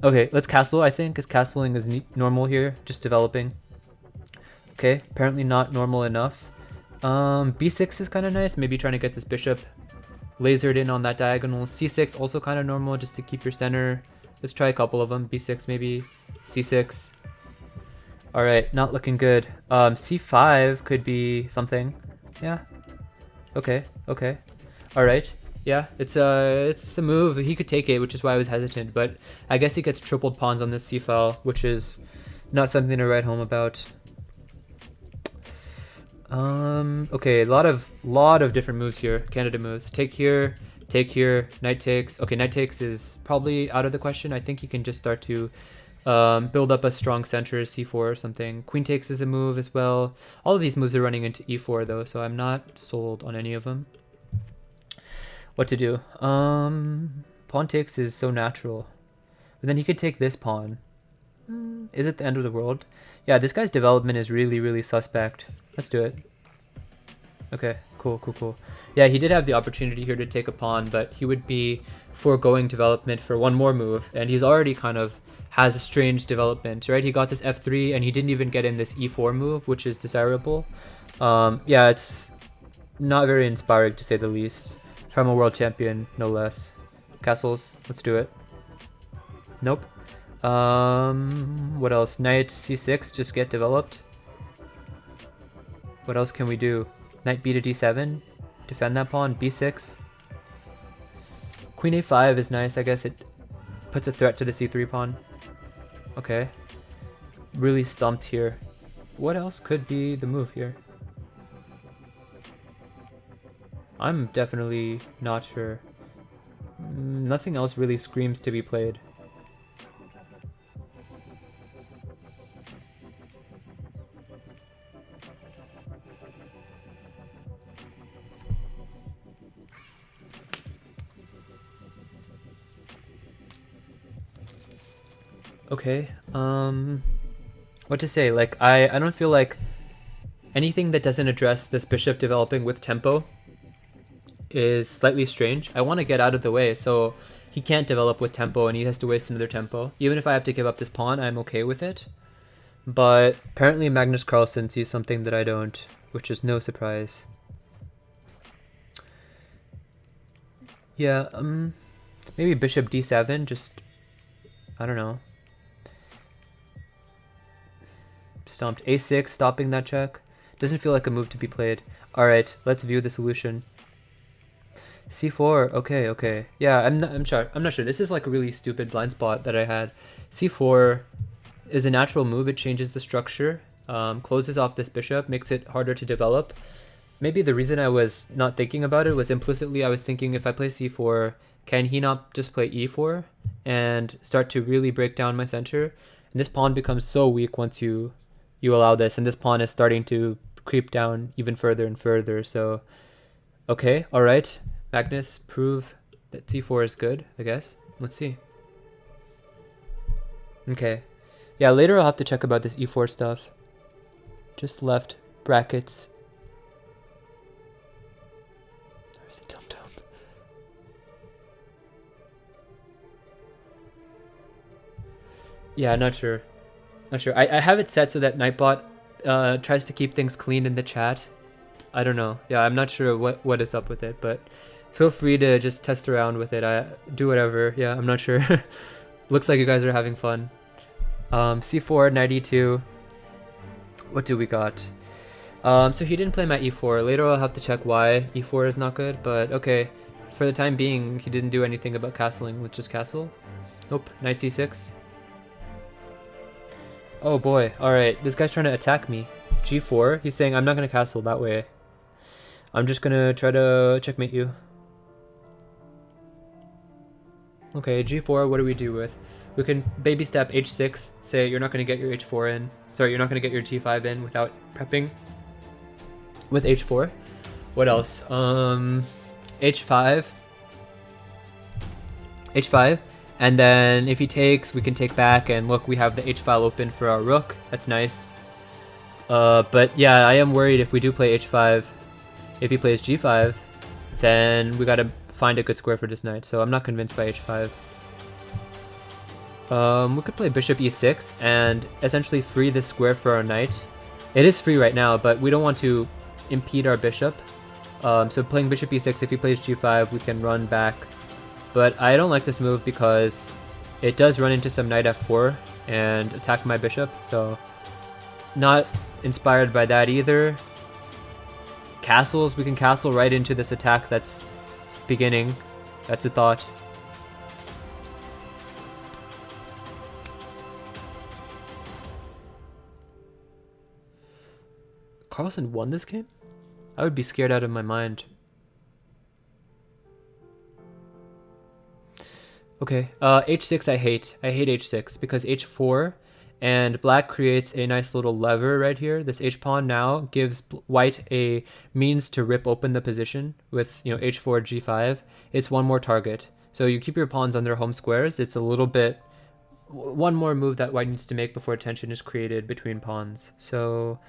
Okay, let's castle, I think, because castling is normal here, just developing. Okay, apparently not normal enough. B6 is kind of nice, maybe trying to get this bishop lasered in on that diagonal. C6 also kind of normal, just to keep your center. Let's try a couple of them. B6 maybe, C6. All right, not looking good. C5 could be something. Yeah. Okay. Okay. All right. Yeah, it's a move. He could take it, which is why I was hesitant. But I guess he gets tripled pawns on this C file, which is not something to write home about. Okay, a lot of different moves here. Candidate moves. Take here, knight takes. Okay, knight takes is probably out of the question. I think you can just start to build up a strong center, c4 or something. Queen takes is a move as well. All of these moves are running into e4 though, so I'm not sold on any of them. What to do? Pawn takes is so natural. But then he could take this pawn. Is it the end of the world? Yeah, this guy's development is really, really suspect. Let's do it. Okay, cool. Yeah, he did have the opportunity here to take a pawn, but he would be foregoing development for one more move, and he's already kind of has a strange development, right? He got this f3, and he didn't even get in this e4 move, which is desirable. Yeah, it's not very inspiring to say the least. From a world champion, no less. Castles, let's do it. Nope. What else? Knight c6, just get developed. What else can we do? Knight b to d7. Defend that pawn. b6. Queen a5 is nice. I guess it puts a threat to the c3 pawn. Okay. Really stumped here. What else could be the move here? I'm definitely not sure. Nothing else really screams to be played. Okay, what to say? Like, I don't feel like anything that doesn't address this bishop developing with tempo is slightly strange. I want to get out of the way, so he can't develop with tempo and he has to waste another tempo. Even if I have to give up this pawn, I'm okay with it. But apparently Magnus Carlsen sees something that I don't, which is no surprise. Yeah, maybe bishop d7, just, I don't know. Stomped a6, stopping that check. Doesn't feel like a move to be played. Alright, let's view the solution. c4, okay. Yeah, I'm not sure. This is like a really stupid blind spot that I had. c4 is a natural move. It changes the structure, closes off this bishop, makes it harder to develop. Maybe the reason I was not thinking about it was implicitly I was thinking if I play c4, can he not just play e4 and start to really break down my center? And this pawn becomes so weak once you allow this, and this pawn is starting to creep down even further and further. So, okay, all right. Magnus, prove that c4 is good, I guess. Let's see. Okay. Yeah, later I'll have to check about this e4 stuff. Just left brackets. There's a tum-tum. Yeah, not sure. I have it set so that Nightbot tries to keep things clean in the chat. I don't know. Yeah, I'm not sure what is up with it, but feel free to just test around with it. Do whatever. Yeah, I'm not sure. Looks like you guys are having fun. c4, knight e2. What do we got? So he didn't play my e4. Later I'll have to check why e4 is not good, but okay. For the time being, he didn't do anything about castling. Let's just castle. Nope. Knight c6. Oh boy, alright, this guy's trying to attack me. g4, he's saying I'm not going to castle that way. I'm just going to try to checkmate you. Okay, g4, what do we do with? We can baby step h6, say you're not going to get your h4 in. Sorry, you're not going to get your g5 in without prepping with h4. What else? h5. h5. And then if he takes, we can take back, and look, we have the h-file open for our rook. That's nice. But yeah, I am worried if we do play h5, if he plays g5, then we gotta find a good square for this knight. So I'm not convinced by h5. We could play bishop e6 and essentially free this square for our knight. It is free right now, but we don't want to impede our bishop. So playing bishop e6, if he plays g5, we can run back. But I don't like this move because it does run into some knight f4 and attack my bishop, so not inspired by that either. Castles, we can castle right into this attack that's beginning. That's a thought. Carlsen won this game? I would be scared out of my mind. Okay, h6 I hate h6 because h4 and black creates a nice little lever right here. This h-pawn now gives white a means to rip open the position with, you know, h4, g5. It's one more target. So you keep your pawns on their home squares. It's a little bit, one more move that white needs to make before tension is created between pawns. So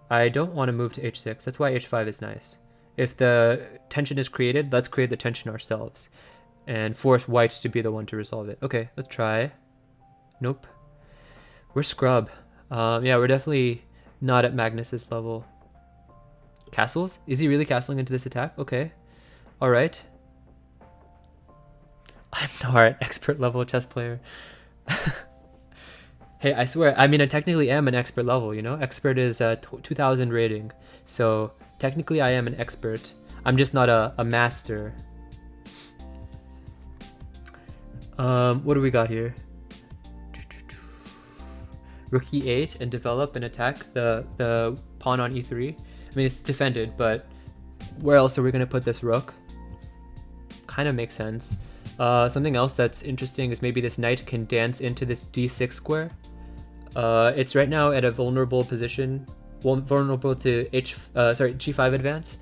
I don't want to move to h6. That's why h5 is nice. If the tension is created, let's create the tension ourselves and force white to be the one to resolve it. Okay, let's try. Nope. We're scrub. Yeah, we're definitely not at Magnus's level. Castles? Is he really castling into this attack? Okay. Alright. I'm not an expert level chess player. Hey, I swear, I mean, I technically am an expert level, you know? Expert is 2000 rating. So technically I am an expert. I'm just not a master. What do we got here? Rook e8 and develop and attack the pawn on e3. I mean, it's defended, but where else are we going to put this rook? Kind of makes sense. Something else that's interesting is maybe this knight can dance into this d6 square. It's right now at a vulnerable position, vulnerable to g5 advance.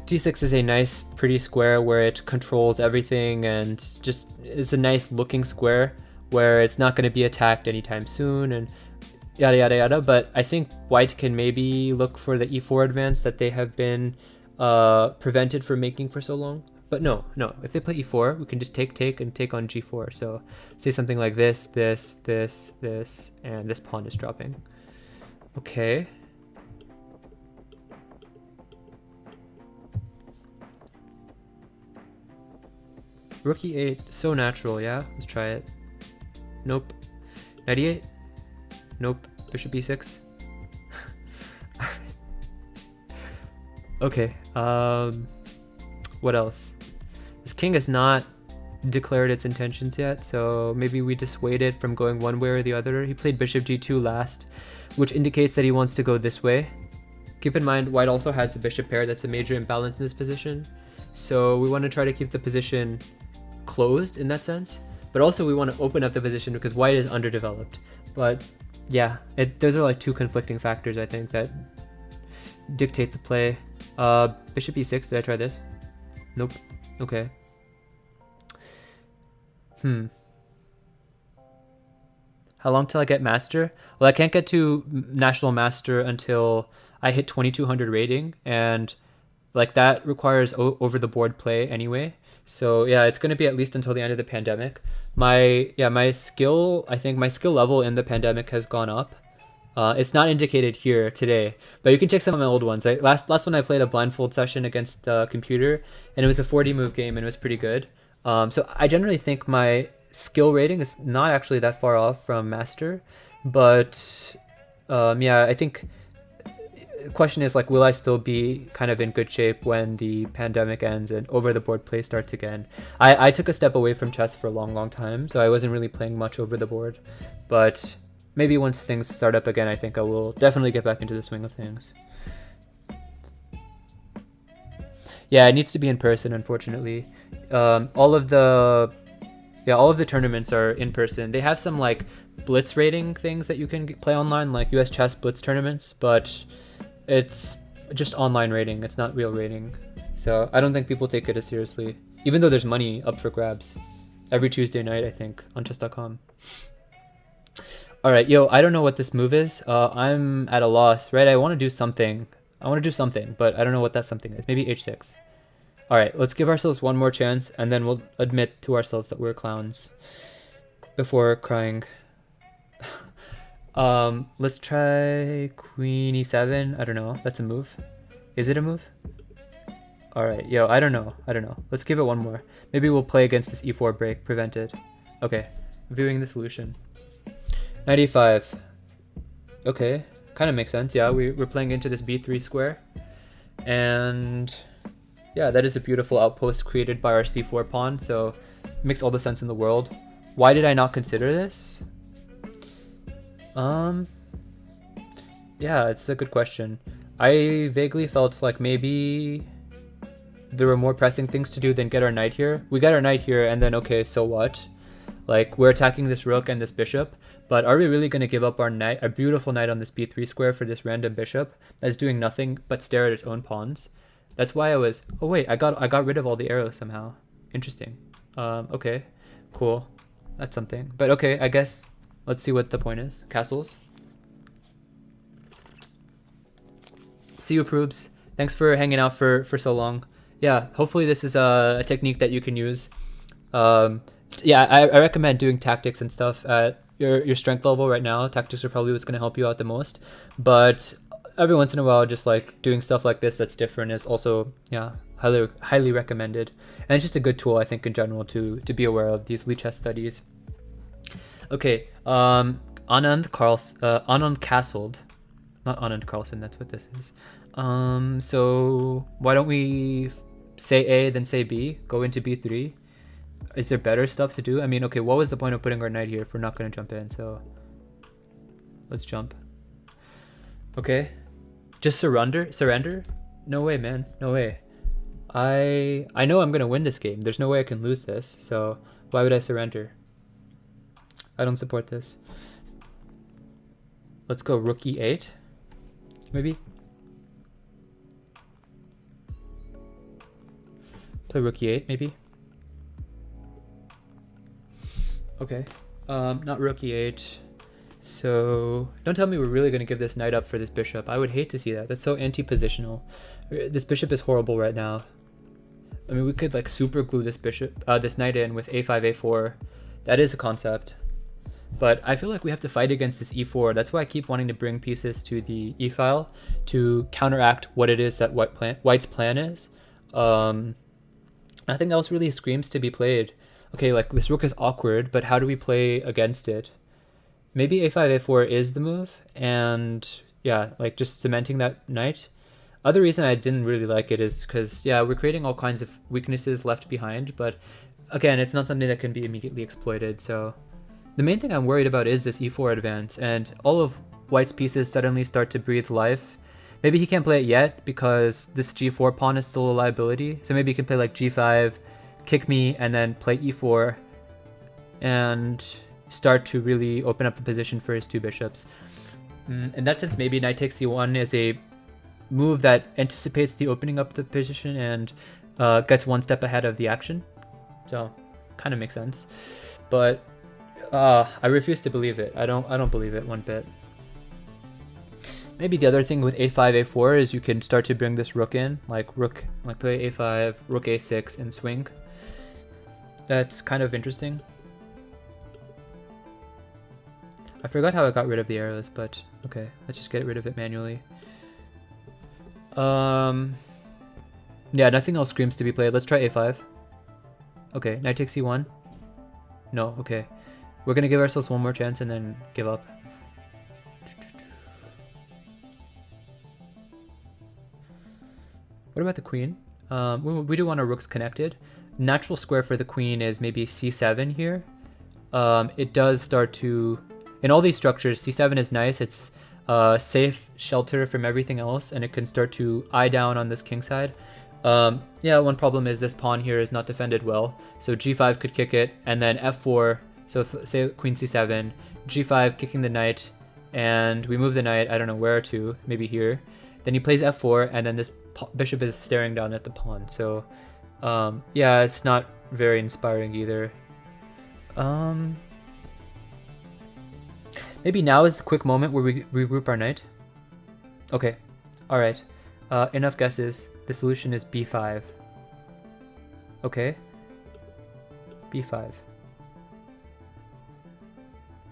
d6 is a nice, pretty square where it controls everything and just is a nice looking square where it's not going to be attacked anytime soon and yada yada yada. But I think white can maybe look for the e4 advance that they have been prevented from making for so long. But no, if they play e4, we can just take and take on g4. So say something like this, and this pawn is dropping. Okay. Rook e8, so natural, yeah? Let's try it. Nope. Knight e8? Nope. Bishop e6? Okay, what else? This king has not declared its intentions yet, so maybe we dissuade it from going one way or the other. He played bishop g2 last, which indicates that he wants to go this way. Keep in mind, white also has the bishop pair. That's a major imbalance in this position. So we want to try to keep the position closed in that sense, but also we want to open up the position because white is underdeveloped. But yeah, those are like two conflicting factors, I think, that dictate the play. Bishop e6, did I try this? Nope. Okay. How long till I get master? Well, I can't get to national master until I hit 2200 rating, and like that requires over the board play anyway. So yeah, it's going to be at least until the end of the pandemic. My skill, I think my skill level in the pandemic has gone up. It's not indicated here today, but you can check some of my old ones. Last one I played a blindfold session against the computer, and it was a 40 move game, and it was pretty good. So I generally think my skill rating is not actually that far off from master, but yeah, I think the question is like, will I still be kind of in good shape when the pandemic ends and over the board play starts again? I took a step away from chess for a long time, so I wasn't really playing much over the board, but maybe once things start up again, I think I will definitely get back into the swing of things. Yeah, it needs to be in person, unfortunately. All of the tournaments are in person. They have some like blitz rating things that you can play online, like US Chess Blitz tournaments, but it's just online rating. It's not real rating. So I don't think people take it as seriously, even though there's money up for grabs every Tuesday night, I think, on chess.com. All right, yo, I don't know what this move is. I'm at a loss, right? I want to do something, but I don't know what that something is. Maybe h6. All right, let's give ourselves one more chance, and then we'll admit to ourselves that we're clowns before crying. Let's try queen e7. I don't know. That's a move. Is it a move? All right, yo, I don't know. Let's give it one more. Maybe we'll play against this e4 break, prevented. Okay, viewing the solution. Knight e5. Okay, kind of makes sense. Yeah, we're playing into this b3 square, and yeah, that is a beautiful outpost created by our c4 pawn, so it makes all the sense in the world. Why did I not consider this? Yeah, it's a good question. I vaguely felt like maybe there were more pressing things to do than get our knight here. We got our knight here, and then okay, so what? Like, we're attacking this rook and this bishop, but are we really going to give up our knight, our beautiful knight on this b3 square for this random bishop that's doing nothing but stare at its own pawns? That's why I was, oh wait, I got rid of all the arrows somehow. Interesting. Okay, cool. That's something. But okay, I guess let's see what the point is. Castles. See you, Proobs. Thanks for hanging out for so long. Yeah, hopefully this is a technique that you can use. Yeah, I recommend doing tactics and stuff at your strength level right now. Tactics are probably what's going to help you out the most. But every once in a while, just like doing stuff like this that's different is also, yeah, highly recommended. And it's just a good tool, I think, in general to be aware of these Lichess studies. Okay, Anand castled. Not Anand Carlsen, that's what this is. So why don't we say A, then say B, go into B3. Is there better stuff to do? I mean, okay, what was the point of putting our knight here if we're not going to jump in? So let's jump. Okay. Just surrender? No way, man. No way. I know I'm going to win this game. There's no way I can lose this. So why would I surrender? I don't support this. Let's go rook e8. Maybe. Play rook e8, maybe. Okay. Not rook e8. So don't tell me we're really going to give this knight up for this bishop. I would hate to see that. That's so anti-positional. This bishop is horrible right now. I mean, we could like super glue this bishop, this knight in with a5, a4. That is a concept. But I feel like we have to fight against this e4. That's why I keep wanting to bring pieces to the e file to counteract what it is that White's plan is. Nothing else really screams to be played. Okay, like this rook is awkward, but how do we play against it? Maybe a5, a4 is the move, and yeah, like just cementing that knight. Other reason I didn't really like it is because, yeah, we're creating all kinds of weaknesses left behind, but again, it's not something that can be immediately exploited, so... The main thing I'm worried about is this e4 advance, and all of White's pieces suddenly start to breathe life. Maybe he can't play it yet because this g4 pawn is still a liability, so maybe he can play like g5, kick me, and then play e4, and start to really open up the position for his two bishops. In that sense, maybe knight takes c1 is a move that anticipates the opening up the position and gets one step ahead of the action. So, kind of makes sense. But I refuse to believe it. I don't believe it one bit. Maybe the other thing with a5, a4 is you can start to bring this rook in, like play a5, rook a6, and swing. That's kind of interesting. I forgot how I got rid of the arrows, but okay, let's just get rid of it manually. Yeah, nothing else screams to be played. Let's try a5. Okay, knight takes c1. No, okay. We're gonna give ourselves one more chance and then give up. What about the queen? We do want our rooks connected. Natural square for the queen is maybe c7 here. It does start to... In all these structures, c7 is nice. It's safe shelter from everything else, and it can start to eye down on this king side. Yeah, one problem is this pawn here is not defended well. So g5 could kick it, and then f4. So if, say queen c7, g5 kicking the knight, and we move the knight, I don't know where to, maybe here. Then he plays f4, and then this bishop is staring down at the pawn. So yeah, it's not very inspiring either. Maybe now is the quick moment where we regroup our knight. Okay, alright. Enough guesses. The solution is b5. Okay. b5.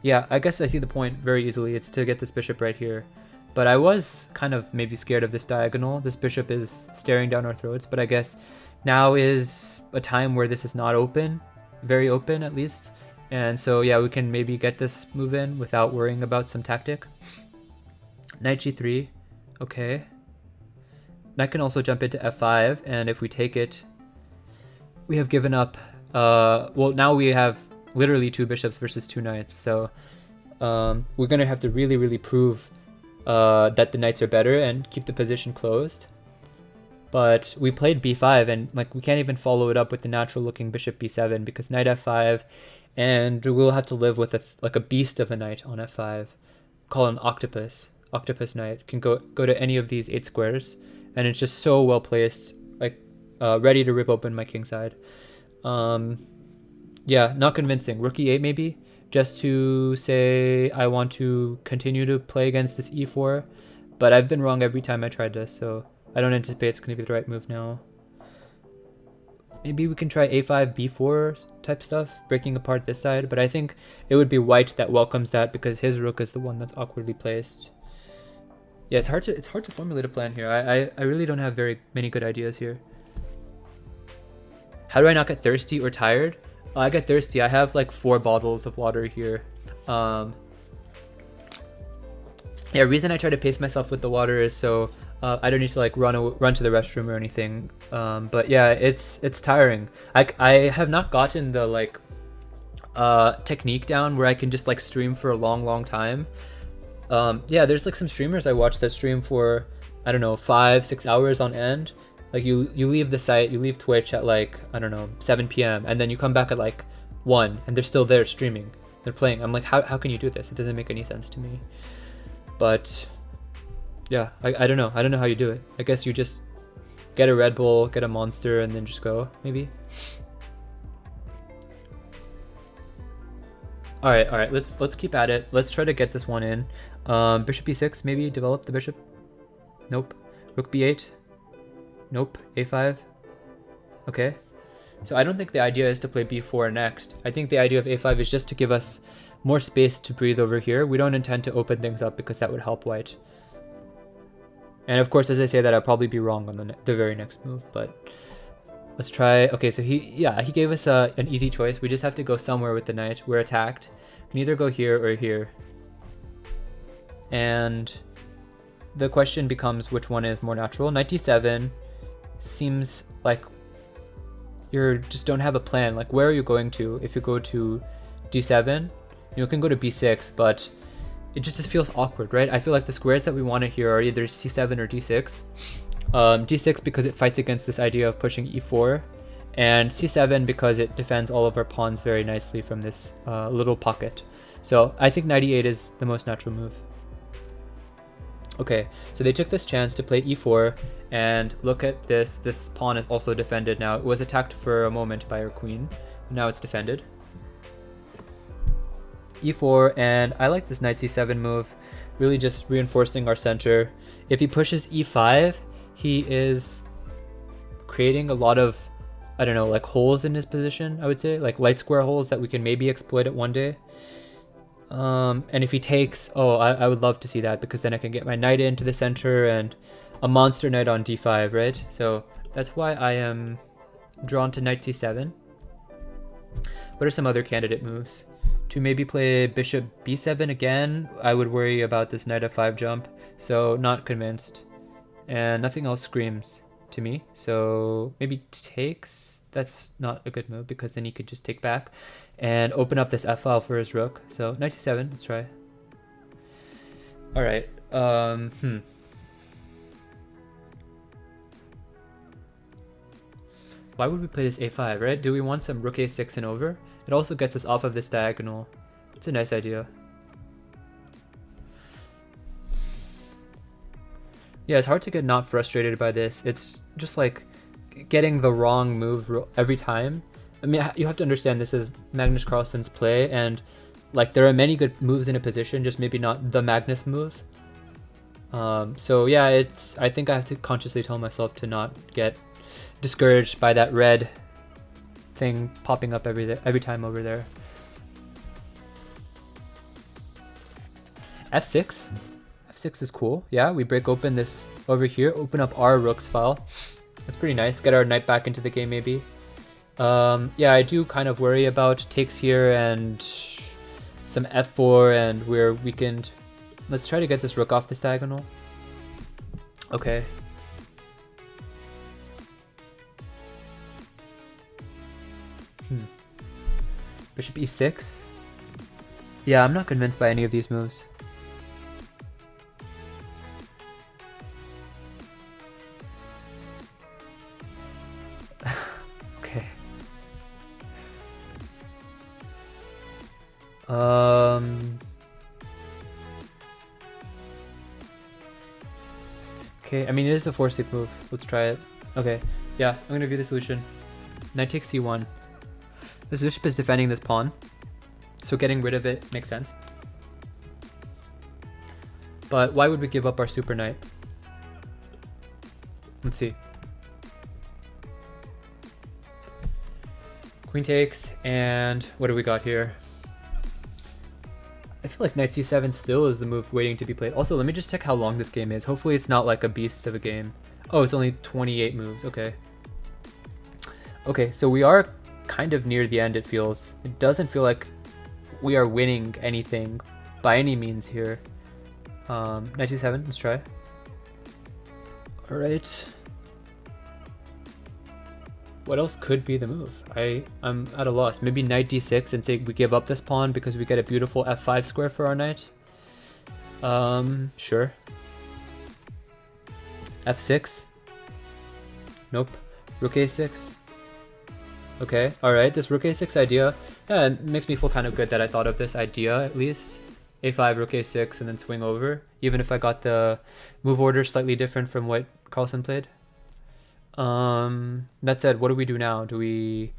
Yeah, I guess I see the point very easily. It's to get this bishop right here. But I was kind of maybe scared of this diagonal. This bishop is staring down our throats, but I guess now is a time where this is not open. Very open, at least. And so, yeah, we can maybe get this move in without worrying about some tactic. Knight g3. Okay. Knight can also jump into f5, and if we take it, we have given up... well, now we have literally two bishops versus two knights, so we're going to have to really, really prove that the knights are better and keep the position closed. But we played b5, and like we can't even follow it up with the natural looking bishop b7 because knight f5, and we'll have to live with a beast of a knight on f5. Call it an octopus knight. Can go to any of these 8 squares, and it's just so well placed, like ready to rip open my king side. Yeah, not convincing. Rook e8 maybe, just to say I want to continue to play against this e4, but I've been wrong every time I tried this, so I don't anticipate it's going to be the right move now. Maybe we can try a5, b4 type stuff, breaking apart this side, but I think it would be white that welcomes that because his rook is the one that's awkwardly placed. Yeah, it's hard to formulate a plan here. I really don't have very many good ideas here. How do I not get thirsty or tired? I get thirsty. I have like 4 bottles of water here. Yeah, reason I try to pace myself with the water is so I don't need to like run to the restroom or anything. But yeah, it's tiring. I have not gotten the like technique down where I can just like stream for a long time. Yeah, there's like some streamers I watch that stream for, I don't know, 5-6 hours on end. Like you leave the site, you leave Twitch at like, I don't know, 7 p.m. and then you come back at like 1 and they're still there streaming. They're playing. I'm like, how can you do this? It doesn't make any sense to me. But yeah, I don't know. I don't know how you do it. I guess you just get a Red Bull, get a Monster, and then just go, maybe. All right. Let's keep at it. Let's try to get this one in. Bishop e6, maybe develop the bishop. Nope. Rook b8. Nope. a5. Okay. So I don't think the idea is to play b4 next. I think the idea of a5 is just to give us more space to breathe over here. We don't intend to open things up because that would help white. And of course, as I say that, I'll probably be wrong on the very next move, but let's try. Okay, so he gave us an easy choice. We just have to go somewhere with the knight. We're attacked. We can either go here or here. And the question becomes which one is more natural. Knight d7 seems like you just don't have a plan. Like, where are you going to? If you go to d7, you can go to b6, but it just feels awkward, right? I feel like the squares that we want to here are either c7 or d6. D6 because it fights against this idea of pushing e4, and c7 because it defends all of our pawns very nicely from this little pocket. So I think knight e8 is the most natural move. Okay, so they took this chance to play e4, and look at this. This pawn is also defended now. It was attacked for a moment by our queen. Now it's defended. e4, and I like this knight c7 move, really just reinforcing our center. If he pushes e5, he is creating a lot of, I don't know, like holes in his position, I would say, like light square holes that we can maybe exploit it one day. And if he takes, I would love to see that, because then I can get my knight into the center and a monster knight on d5, right? So that's why I am drawn to knight c7. What are some other candidate moves? To maybe play bishop b7 again. I would worry about this knight f5 jump, so not convinced. And nothing else screams to me, so maybe takes. That's not a good move, because then he could just take back and open up this f file for his rook. So knight c7, let's try. All right. Why would we play this a5, right? Do we want some rook a6 and over? It also gets us off of this diagonal. It's a nice idea. Yeah, it's hard to get not frustrated by this. It's just like getting the wrong move every time. I mean, you have to understand this is Magnus Carlsen's play, and like there are many good moves in a position, just maybe not the Magnus move. So yeah, I think I have to consciously tell myself to not get discouraged by that red thing popping up every time over there. f6. f6 is cool. Yeah, we break open this over here, open up our rook's file. That's pretty nice. Get our knight back into the game, maybe. Yeah, I do kind of worry about takes here and some f4, and we're weakened. Let's try to get this rook off this diagonal. Okay. Bishop e6. Yeah, I'm not convinced by any of these moves. Okay. Okay, I mean, it is a 4-6 move. Let's try it. Okay, yeah, I'm gonna view the solution. Knight takes c1. This bishop is defending this pawn, so getting rid of it makes sense. But why would we give up our super knight? Let's see. Queen takes, and what do we got here? I feel like knight c7 still is the move waiting to be played. Also, let me just check how long this game is. Hopefully it's not like a beast of a game. Oh, it's only 28 moves. Okay. Okay, so we are kind of near the end, it feels. It doesn't feel like we are winning anything by any means here. Knight c7, let's try. Alright. What else could be the move? I'm at a loss. Maybe knight d6 and say we give up this pawn because we get a beautiful f5 square for our knight. Sure. f6. Nope. Rook a6. Okay, alright, this rook a6 idea, yeah, it makes me feel kind of good that I thought of this idea at least. a5, rook a6, and then swing over, even if I got the move order slightly different from what Carlsen played. That said, what do we do now? We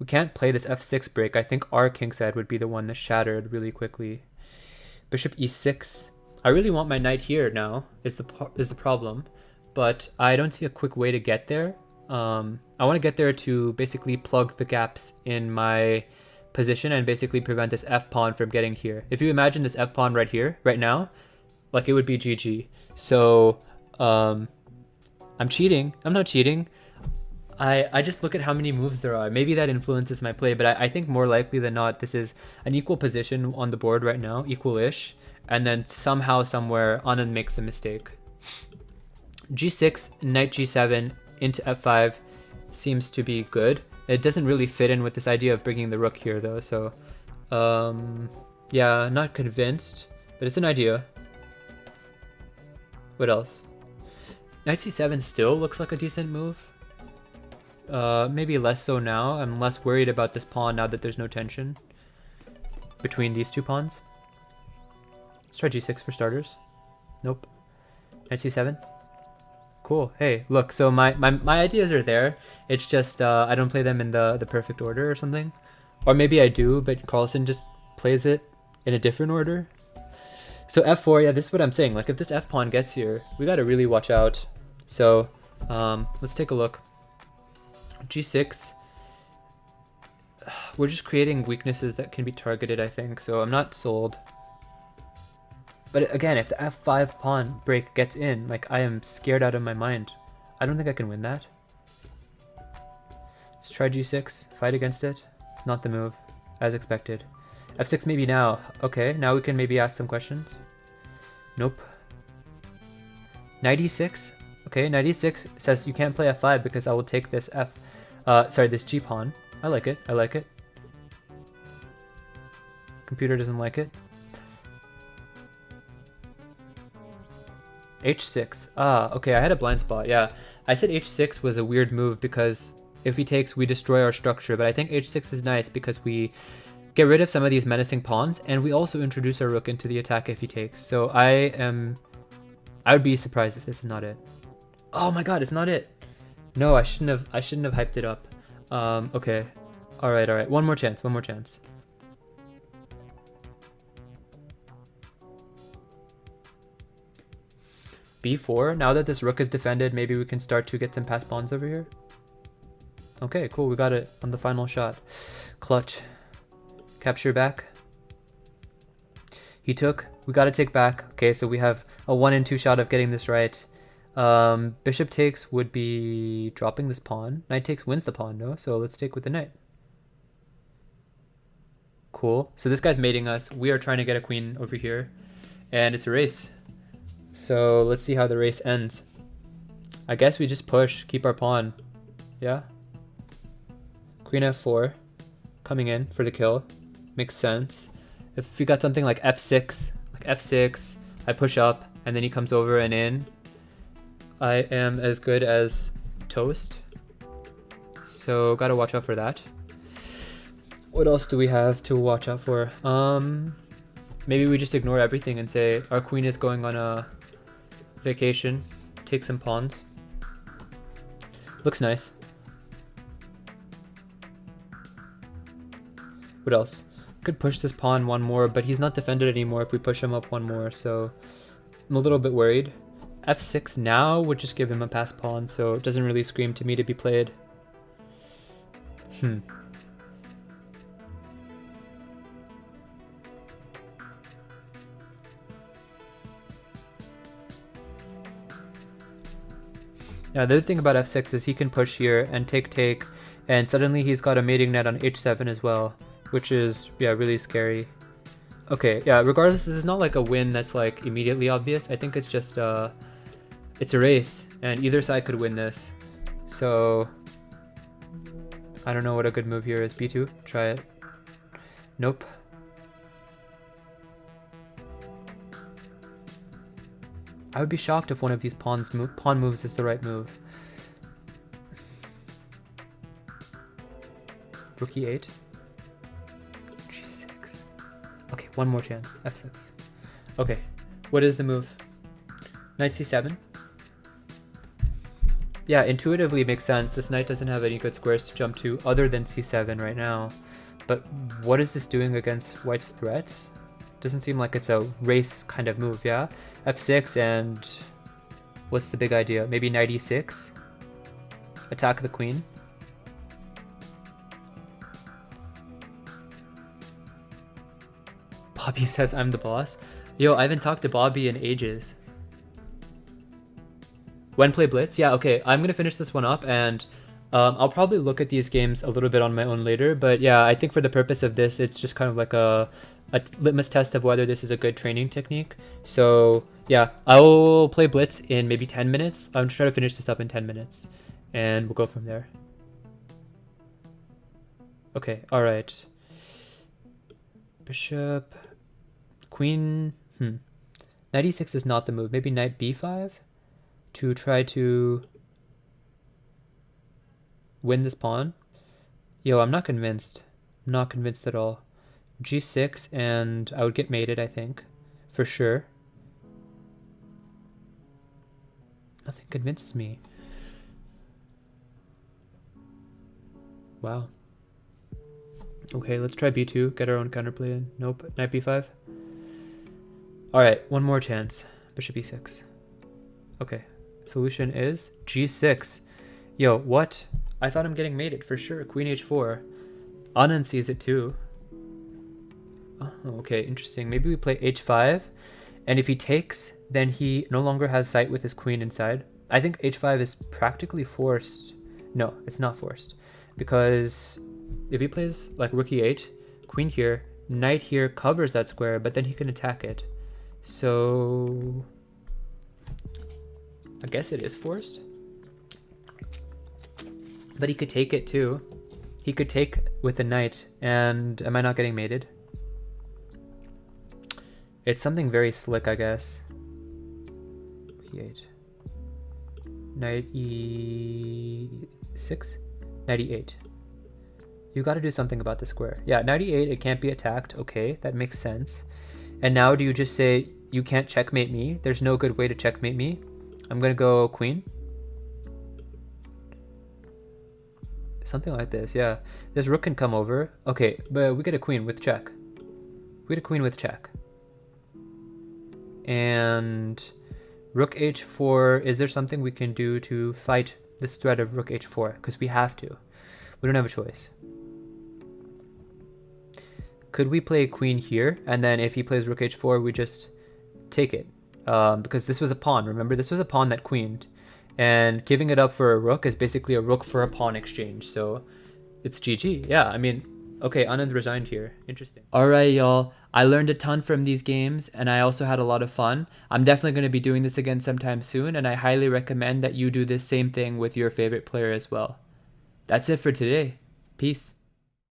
can't play this f6 break. I think our king side would be the one that shattered really quickly. Bishop e6. I really want my knight here now, is the problem, but I don't see a quick way to get there. I want to get there to basically plug the gaps in my position and basically prevent this f-pawn from getting here. If you imagine this f-pawn right here, right now, like it would be GG. So, I'm cheating. I'm not cheating. I just look at how many moves there are. Maybe that influences my play, but I think more likely than not, this is an equal position on the board right now, equal-ish, and then somehow, somewhere, Anand makes a mistake. g6, knight g7, into f5 seems to be good. It doesn't really fit in with this idea of bringing the rook here though, so yeah, not convinced, but it's an idea. What else? Knight c7 still looks like a decent move. Maybe less so now. I'm less worried about this pawn now that there's no tension between these two pawns. Let's try g6 for starters. Nope. Knight c7. Cool. Hey, look, so my ideas are there. It's just I don't play them in the perfect order or something. Or maybe I do, but Carlsen just plays it in a different order. So f4, yeah, this is what I'm saying. Like if this f-pawn gets here, we gotta really watch out. So let's take a look. g6. We're just creating weaknesses that can be targeted, I think. So I'm not sold. But again, if the f5 pawn break gets in, like I am scared out of my mind. I don't think I can win that. Let's try g6, fight against it. It's not the move, as expected. f6 maybe now. Okay, now we can maybe ask some questions. Nope. Knight e6. Okay, knight e6 says you can't play f5 because I will take this this g pawn. I like it, I like it. Computer doesn't like it. h6. Ah, okay, I had a blind spot. Yeah, I said h6 was a weird move because if he takes, we destroy our structure. But I think h6 is nice because we get rid of some of these menacing pawns, and we also introduce our rook into the attack if he takes. So I would be surprised if this is not it. Oh my god, it's not it. No, I shouldn't have hyped it up. Okay. All right. One more chance. b4. Now that this rook is defended, maybe we can start to get some passed pawns over here. Okay, cool. We got it on the final shot. Clutch. Capture back. He took. We got to take back. Okay, so we have a 1 in 2 shot of getting this right. Bishop takes would be dropping this pawn. Knight takes wins the pawn, no? So let's take with the knight. Cool. So this guy's mating us. We are trying to get a queen over here. And it's a race. So let's see how the race ends. I guess we just push, keep our pawn. Yeah. Queen f4, coming in for the kill. Makes sense. If we got something like f6, I push up, and then he comes over and in, I am as good as toast. So gotta watch out for that. What else do we have to watch out for? Maybe we just ignore everything and say our queen is going on a vacation, take some pawns. Looks nice. What else? Could push this pawn one more, but he's not defended anymore if we push him up one more, so I'm a little bit worried. f6 now would just give him a passed pawn, so it doesn't really scream to me to be played. Yeah, the other thing about f6 is he can push here and take, and suddenly he's got a mating net on h7 as well, which is, yeah, really scary. Okay, yeah, regardless, this is not like a win that's like immediately obvious. I think it's just it's a race and either side could win this. So I don't know what a good move here is. B2, try it. Nope. I would be shocked if one of these pawn moves is the right move. Rook e8. G6. Okay, one more chance. F6. Okay, what is the move? Knight c7. Yeah, intuitively makes sense. This knight doesn't have any good squares to jump to other than c7 right now. But what is this doing against white's threats? Doesn't seem like it's a race kind of move, yeah? F6 and what's the big idea? Maybe knight e6? Attack the queen? Bobby says I'm the boss. Yo, I haven't talked to Bobby in ages. When play Blitz? Yeah, okay. I'm going to finish this one up and I'll probably look at these games a little bit on my own later. But yeah, I think for the purpose of this, it's just kind of like a litmus test of whether this is a good training technique. So yeah, I'll play Blitz in maybe 10 minutes. I'm trying to finish this up in 10 minutes and we'll go from there. Okay, all right. Bishop, queen, Knight e6 is not the move. Maybe knight b5 to try to win this pawn. Yo, I'm not convinced. Not convinced at all. G6 and I would get mated, I think. For sure. Nothing convinces me. Wow. Okay, let's try b2. Get our own counterplay in. Nope. Knight b5. Alright, one more chance. Bishop e6. Okay. Solution is g6. Yo, what? I thought I'm getting mated for sure. Queen h4. Anand sees it too. Oh, okay, interesting. Maybe we play h5. And if he takes, then he no longer has sight with his queen inside. I think h5 is practically forced. No, it's not forced. Because if he plays like rook e8, queen here, knight here covers that square, but then he can attack it. So I guess it is forced. But he could take it too. He could take with the knight, and am I not getting mated? It's something very slick, I guess. E8. Knight e6? Knight e8. You got to do something about the square. Yeah, knight e8, it can't be attacked. Okay, that makes sense. And now do you just say, you can't checkmate me? There's no good way to checkmate me. I'm going to go queen. Something like this, yeah. This rook can come over. Okay, but we get a queen with check. We get a queen with check. And rook h4, is there something we can do to fight this threat of rook h4? Because we have to. We don't have a choice. Could we play queen here? And then if he plays rook h4, we just take it. Because this was a pawn, remember? This was a pawn that queened. And giving it up for a rook is basically a rook for a pawn exchange. So it's GG. Yeah, I mean, okay, Anand resigned here. Interesting. All right, y'all. I learned a ton from these games, and I also had a lot of fun. I'm definitely going to be doing this again sometime soon, and I highly recommend that you do this same thing with your favorite player as well. That's it for today. Peace.